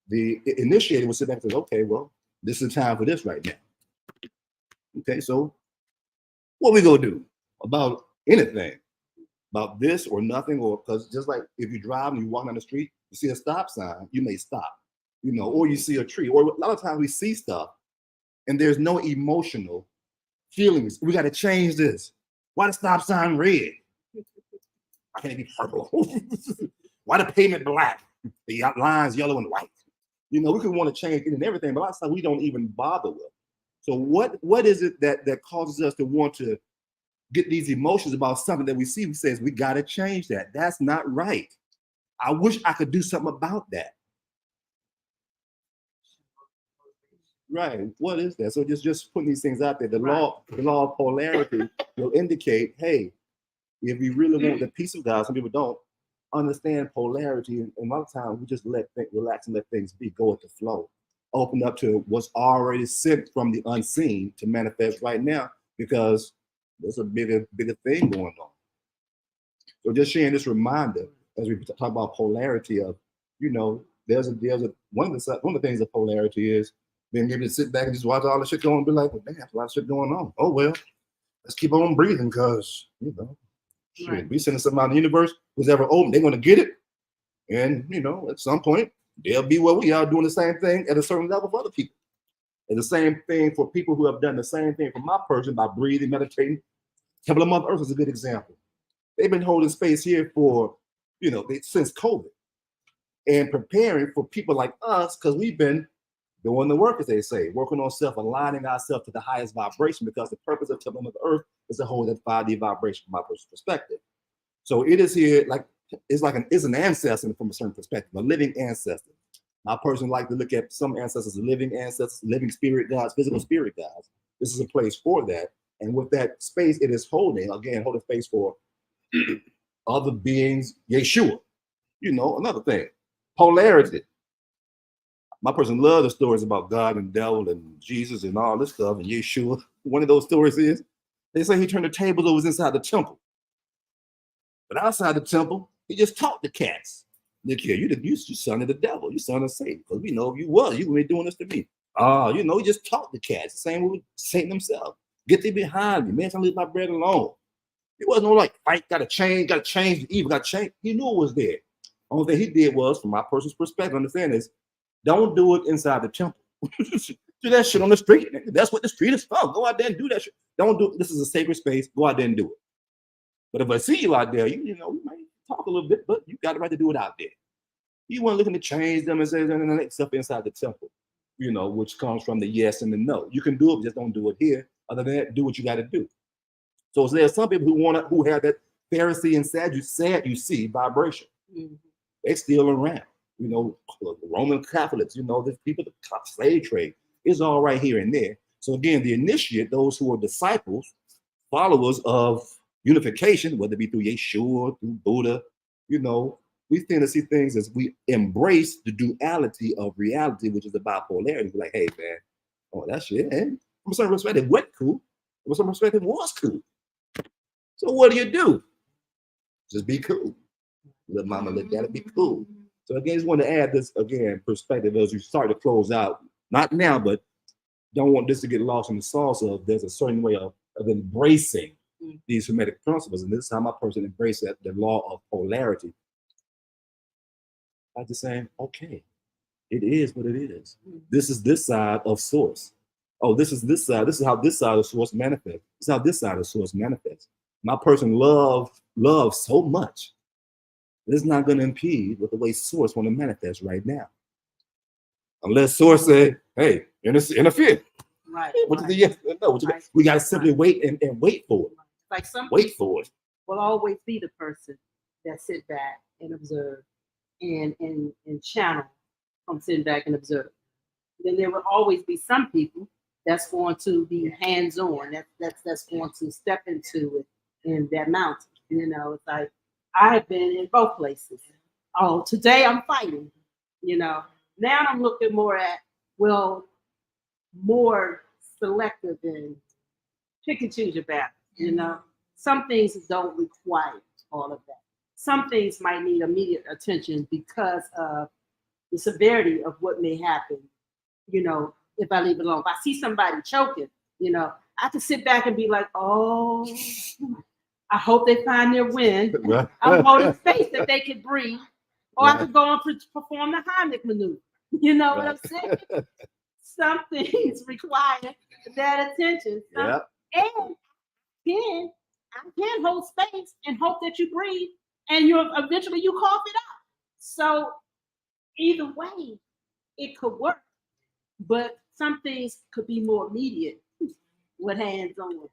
The initiator will sit back and say, okay, well, this is the time for this right now. Okay, so what we gonna do about anything? About this or nothing? Or because just like if you drive and you walk down the street, you see a stop sign, you may stop, or you see a tree, or a lot of times we see stuff and there's no emotional feelings. We got to change this. Why the stop sign red? Why can't it be purple? Why the pavement black? The lines yellow and white. We could want to change it and everything, but a lot of times we don't even bother with. So what is it that causes us to want to get these emotions about something that we see? We says we got to change that. That's not right. I wish I could do something about that. Right. What is that? So just putting these things out there. The law of polarity will indicate, hey, if we really want the peace of God, some people don't understand polarity, and a lot of times we just relax and let things be, go with the flow, open up to what's already sent from the unseen to manifest right now, because there's a bigger thing going on. So just sharing this reminder as we talk about polarity of, there's a one of the things of polarity is being able to sit back and just watch all the shit going and be like, well, damn, there's a lot of shit going on. Oh well, let's keep on breathing because shit, we sending something out in the universe who's ever open, they're gonna get it. And at some point, they'll be where we are doing the same thing at a certain level for other people. And the same thing for people who have done the same thing for my person by breathing, meditating. Temple of Mother Earth is a good example. They've been holding space here for, since COVID and preparing for people like us because we've been doing the work, as they say, working on self, aligning ourselves to the highest vibration, because the purpose of Temple of Mother Earth is to hold that 5D vibration from my personal perspective. So it is here, it's an ancestor from a certain perspective, a living ancestor. My person like to look at some ancestors as living ancestors, living spirit guides, physical spirit guides. This is a place for that. And with that space, it is holding space for other beings, Yeshua. Another thing, polarity. My person loves the stories about God and devil and Jesus and all this stuff and Yeshua. One of those stories is, they say he turned the tables over inside the temple. But outside the temple, he just taught the cats. Look here, you son of the devil, you son of Satan. Because we know if you was, you would be doing this to me. He just taught the cats. The same with Satan himself. Get thee behind me, man. I leave my bread alone. He wasn't no like fight, gotta change the evil, gotta change. He knew it was there. Only thing he did was, from my personal perspective, understand this, don't do it inside the temple. Do that shit on the street. That's what the street is for. Go out there and do that shit. Don't do it. This is a sacred space. Go out there and do it. But if I see you out there, we might talk a little bit, but you got the right to do it out there. You weren't looking to change them and say stuff inside the temple, which comes from the yes and the no. You can do it, just don't do it here. Other than that, do what you got to do. So there's some people who have that Pharisee and Sadducee vibration. Mm-hmm. They're still around. Roman Catholics, the people, the slave trade is all right here and there. So again, the initiate, those who are disciples, followers of unification, whether it be through Yeshua, through Buddha, we tend to see things as we embrace the duality of reality, which is the bipolarity. We're like, hey man, that shit, and from a certain perspective, what cool? From some perspective, was cool. So what do? Just be cool. Let mama, let daddy be cool. So again, I just want to add this perspective as you start to close out. Not now, but don't want this to get lost in the sauce of there's a certain way of embracing these Hermetic principles. And this is how my person embraced the law of polarity. By just saying, okay, it is what it is. This is this side of source. Oh, this is this side. This is how this side of source manifests. This is how this side of source manifests. My person loves so much. It's not going to impede with the way source want to manifest right now. Unless source say, hey, interfere.
Right.
What is the yes? No, we got to simply wait and wait for it.
Like some
wait for it.
Will always be the person that sit back and observe and channel from sitting back and observe. Then there will always be some people that's going to be hands-on, that's going to step into it in that mountain. It's like I have been in both places. Oh, today I'm fighting, Now I'm looking more at, more selective and pick and choose your battle, some things don't require all of that. Some things might need immediate attention because of the severity of what may happen, if I leave it alone. If I see somebody choking, I can sit back and be like, oh, I hope they find their wind.
Right.
I'm holding space that they can breathe. Or I could go on to perform the Heimlich maneuver. You know what I'm saying? Some things require that attention.
Yeah.
And then I can hold space and hope that you breathe and you eventually you cough it out. So either way, it could work. But some things could be more immediate with hands on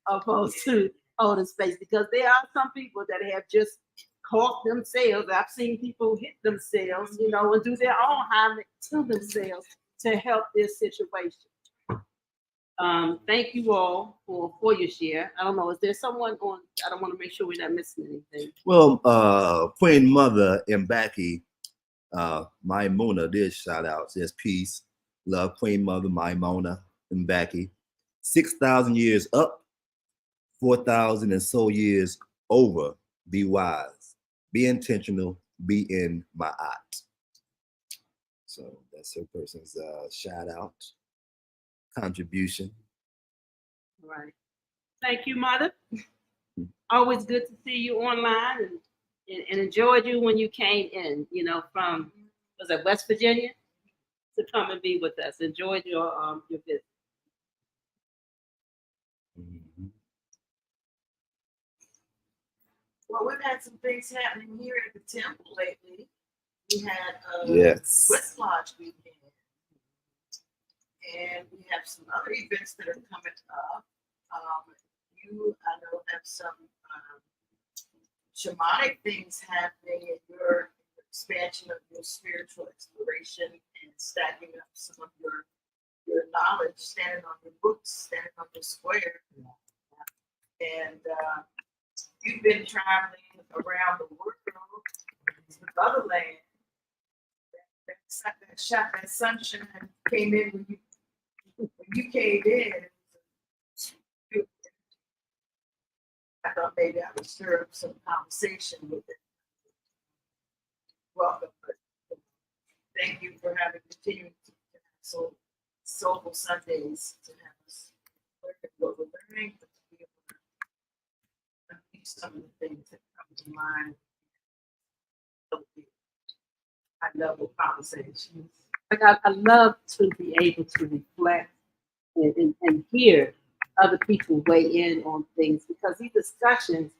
opposed to holding space because there are some people that have just caught themselves. I've seen people hit themselves, and do their own Heimlich to themselves to help this situation. Thank you all for your share. I don't know, is there someone on? I don't want to make sure we're not missing anything.
Well, Queen Mother Mbaki, Maimuna did shout out, says peace, love Queen Mother Maimuna Mbaki. 6,000 years up, 4,000 and so years over. Be wise, be intentional, be in my art. So that's her person's shout out, contribution.
Right. Thank you, Mother. Always good to see you online and enjoyed you when you came in, from was that West Virginia to come and be with us. Enjoyed your visit.
Mm-hmm.
Well, we've had some things happening here at the temple lately. We had
Yes.
West Lodge weekend, and we have some other events that are coming up. You, I know, have some shamanic things happening in your expansion of your spiritual exploration and stacking up some of your knowledge, standing on your books, standing on your square. And you've been traveling around the world with other land. That sunshine came in when you came in. I thought maybe I would stir up some conversation with it. Welcome. Thank you for continuing to have Soulful Sundays to have us learn what we're learning, but to be able to teach some of the things that come to mind. I love the conversations.
Like I love to be able to reflect and hear other people weigh in on things because these discussions,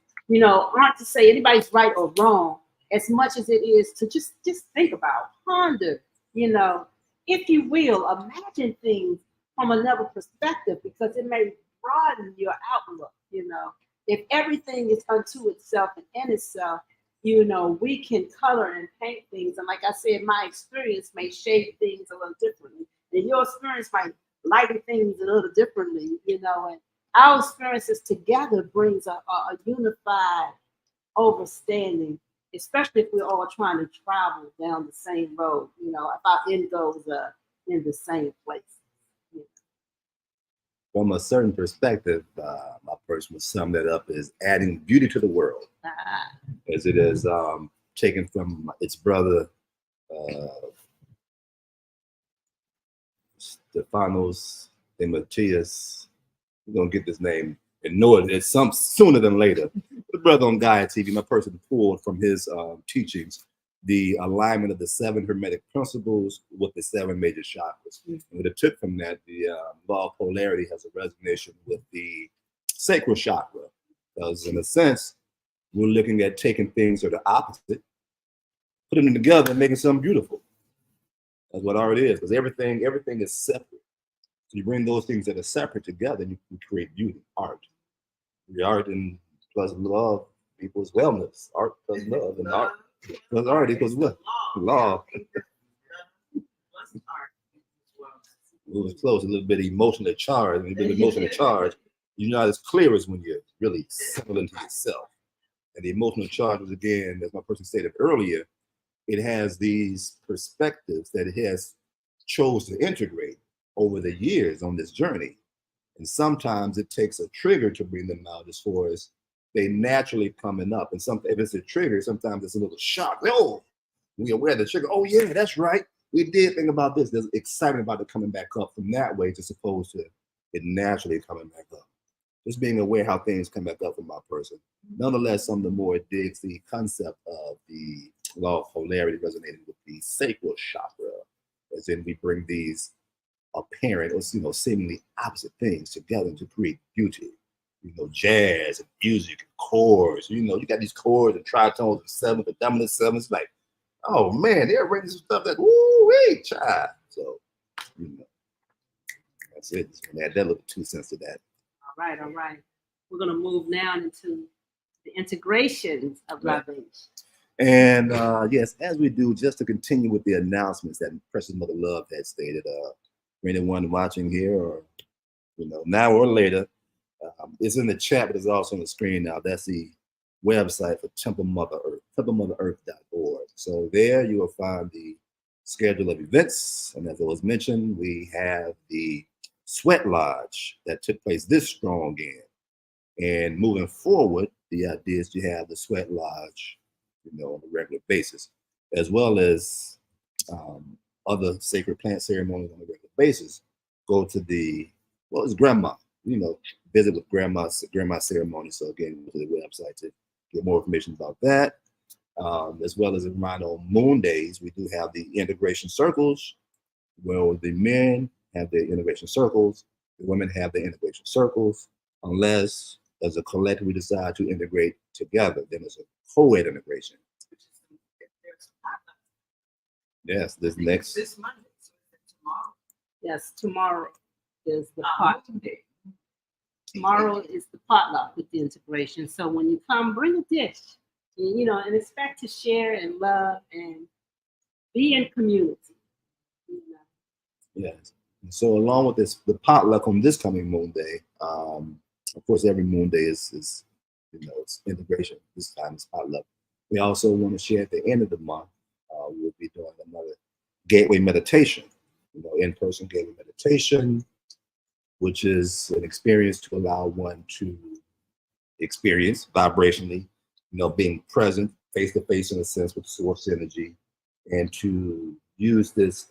aren't to say anybody's right or wrong as much as it is to just think about, ponder, if you will, imagine things from another perspective because it may broaden your outlook, If everything is unto itself and in itself, we can color and paint things. And like I said, my experience may shade things a little differently. And your experience might lighten things a little differently, and our experiences together brings a unified understanding, especially if we're all trying to travel down the same road, if our end goals are in the same place.
From a certain perspective, my person would sum that up as adding beauty to the world, as it is taken from its brother, Stefanos de Matias. We're going to get this name and know it at some sooner than later. The brother on Gaia TV, my person pulled from his teachings the alignment of the 7 hermetic principles with the 7 major chakras. And what it took from that, the law of polarity has a resonation with the sacral chakra. Because in a sense, we're looking at taking things that are opposite, putting them together and making something beautiful. That's what art is, because everything is separate. So you bring those things that are separate together and you can create beauty, art. The art and plus love equals wellness. Art plus love and art plus art equals what? Law. It was close, a little bit emotionally charged. When you've been emotionally charged, you're not as clear as when you're really settled into yourself. And the emotional charge was, again, as my person stated earlier, it has these perspectives that it has chose to integrate over the years on this journey. And sometimes it takes a trigger to bring them out as far as they naturally coming up. And if it's a trigger, sometimes it's a little shock. Oh, we aware of the trigger. Oh yeah, that's right. We did think about this. There's excitement about it coming back up from that way, as opposed to it naturally coming back up. Just being aware how things come back up from my person. Nonetheless, some of the more digs the concept of the law of polarity resonating with the sacral chakra, as in we bring these apparent or seemingly opposite things together to create beauty. Jazz and music and chords. You got these chords and tritones and sevenths, and dominant sevenths. Like, oh man, they're bringing some stuff that woo-wee, child. So, that's it. Just gonna add that little 2 cents to that.
All right, all right. We're going to move now into the integrations of
Right.
loving.
And yes, as we do, just to continue with the announcements that Precious Mother Love had stated, for anyone watching here or, now or later, it's in the chat, but it's also on the screen now. That's the website for Temple Mother Earth, templemotherEarth.org. So there you will find the schedule of events. And as I was mentioned, we have the Sweat Lodge that took place this strong end. And moving forward, the idea is to have the Sweat Lodge, on a regular basis, as well as other sacred plant ceremonies on a regular basis. Go to it's grandma, visit with grandma ceremony. So again, go to the website to get more information about that. As well as a reminder, on moon days, we do have the integration circles, where the men have their integration circles, the women have their integration circles, unless as a collective we decide to integrate together, then it's a co-ed integration. Yes, this
Monday, so tomorrow.
Yes, tomorrow is the
Monday.
Tomorrow is the potluck with the integration. So when you come, bring a dish, and expect to share and love and be in community.
Yes. And so along with this, the potluck on this coming moon day, of course, every moon day is it's integration. This time it's potluck. We also want to share at the end of the month, we'll be doing another gateway meditation, in-person gateway meditation, which is an experience to allow one to experience vibrationally, being present face to face in a sense with source energy, and to use this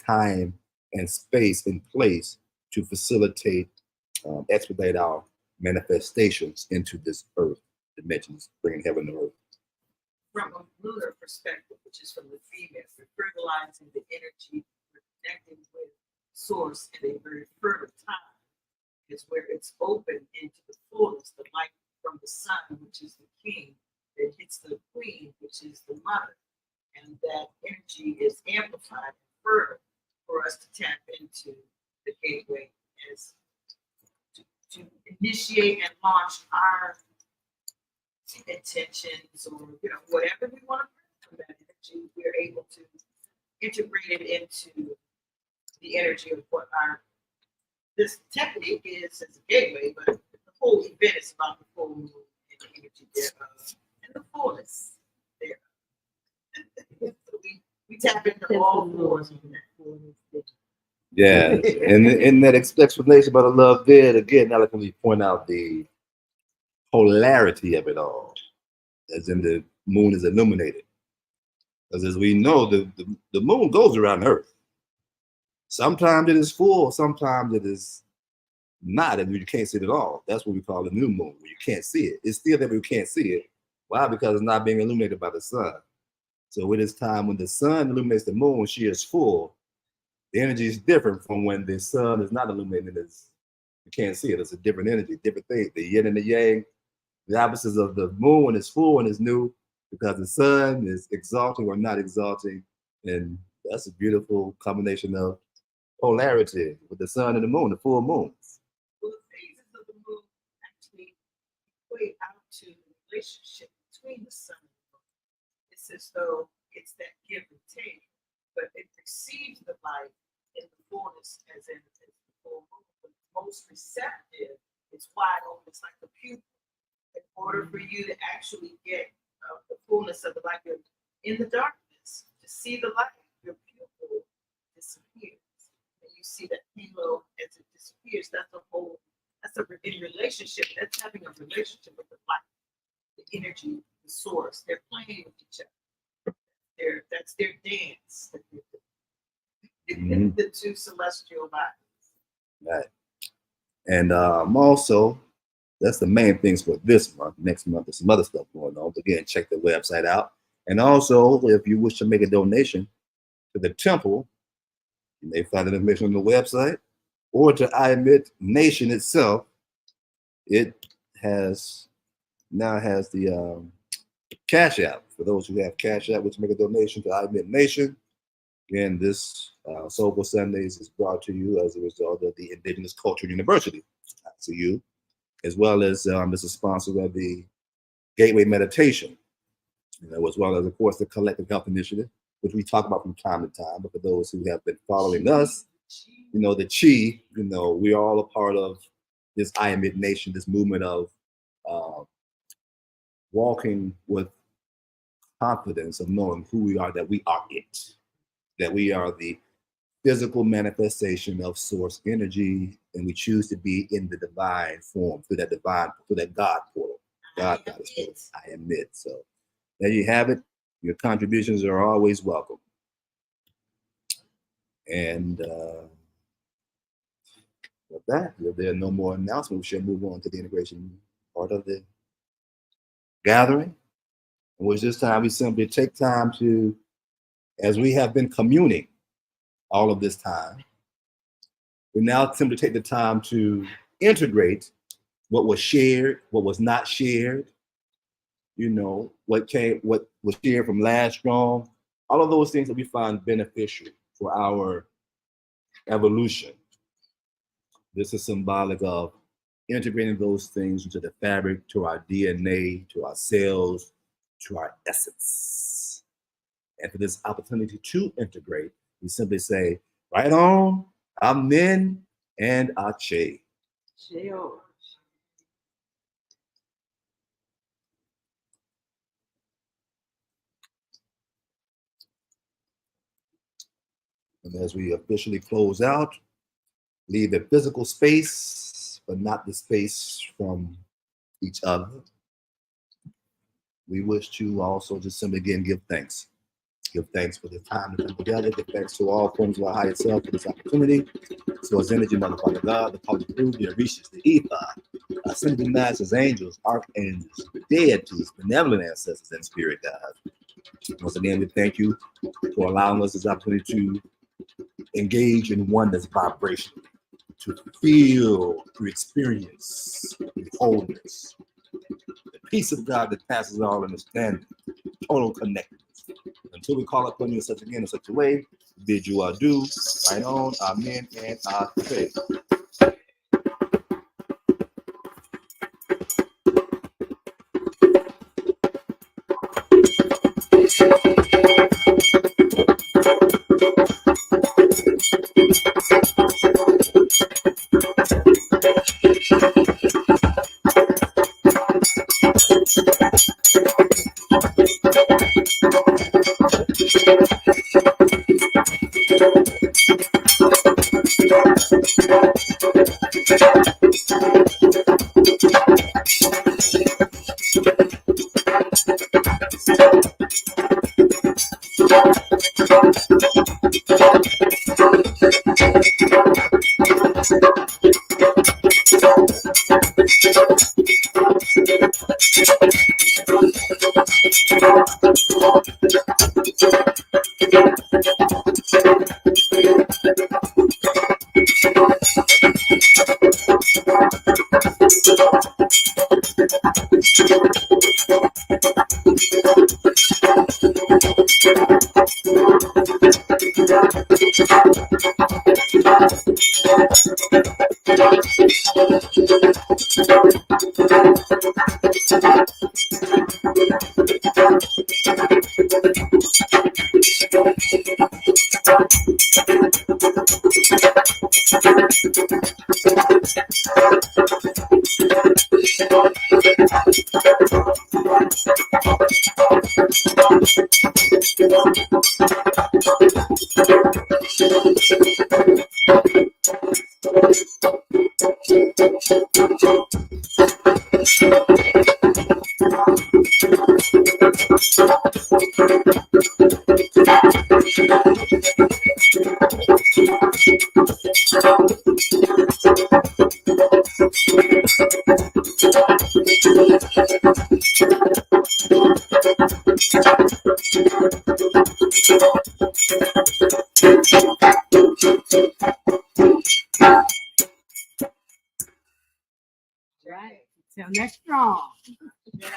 time and space and place to facilitate, expedite our manifestations into this earth dimensions, bringing heaven to earth.
From a lunar perspective, which is from the female, we're fertilizing the energy, we're connecting with source in a very fertile time. Is where it's open into the fullness, the light from the sun, which is the king, that hits the queen, which is the mother. And that energy is amplified and fertile for us to tap into the gateway as to initiate and launch our intentions, or whatever we want to bring from that energy. We're able to integrate it into the energy of what this technique is as a gateway, but the whole event is about the full moon and the energy thereof and the fullness thereof. So we tap into all fours.
Yeah, and in that explanation about the love there, again, now can we point out the polarity of it all, as in the moon is illuminated. Because as we know, the moon goes around Earth. Sometimes it is full, sometimes it is not, and you can't see it at all. That's what we call the new moon, where you can't see it. It's still there, but you can't see it. Why? Because it's not being illuminated by the sun. So it is time when the sun illuminates the moon, she is full. The energy is different from when the sun is not illuminated. You can't see it. It's a different energy, different thing. The yin and the yang, the opposites of the moon when it's full and it's new, because the sun is exalting or not exalting. And that's a beautiful combination of polarity with the sun and the moon, the full moons.
Well, the phases of the moon actually equate out to the relationship between the sun and the moon. It's as though it's that give and take, but it receives the light in the fullness as in the full moon. But most receptive, it's wide open. It's like the pupil. In order for you to actually get the fullness of the light, you're in the darkness. To see the light, your pupil disappears. And you see that halo as it disappears. That's a in relationship. That's having a relationship with the light. energy, the source. They're playing with each other. That's their dance.
Mhm.
The two celestial bodies.
Right. And also, that's the main things for this month. Next month, there's some other stuff going on. But again, check the website out. And also, if you wish to make a donation to the temple, you may find the information on the website, or to I.C.U Nation itself. It now has the Cash App. For those who have Cash App, which make a donation to I.C.U Nation. Again, this Soulful Sundays is brought to you as a result of the Indigenous Culture University, I.C.U, as well as this is sponsored by the Gateway Meditation, as well as, of course, the Collective Health Initiative, which we talk about from time to time. But for those who have been following us, the Chi, we are all a part of this I.C.U Nation, this movement of walking with confidence of knowing who we are, that we are it, that we are the physical manifestation of source energy, and we choose to be in the divine form through that God portal. God is portal. I am it. So there you have it. Your contributions are always welcome. And with that, if there are no more announcements, we shall move on to the integration part of the gathering, in which this time we simply take time to, as we have been communing all of this time, we now simply take the time to integrate what was shared, what was not shared, what was shared from last strong, all of those things that we find beneficial for our evolution. This is symbolic of integrating those things into the fabric, to our DNA, to our cells, to our essence. And for this opportunity to integrate, we simply say, right on, amen, and ache. And as we officially close out, leave the physical space, but not the space from each other. We wish to also just simply again give thanks. Give thanks for the time to come together. Give thanks to all forms of our higher self for this opportunity. So as energy, Mother, Father God, the Holy Group, the Orishas, the Ether, ascended masters, angels, archangels, deities, benevolent ancestors, and spirit guides. Once again, we thank you for allowing us this opportunity to engage in oneness vibration, to feel, to experience the wholeness, the peace of God that passes all understanding, total connectedness. Until we call upon you in such a way, bid you adieu, right on, amen, and ache.
Right. Till next strong.
Yeah.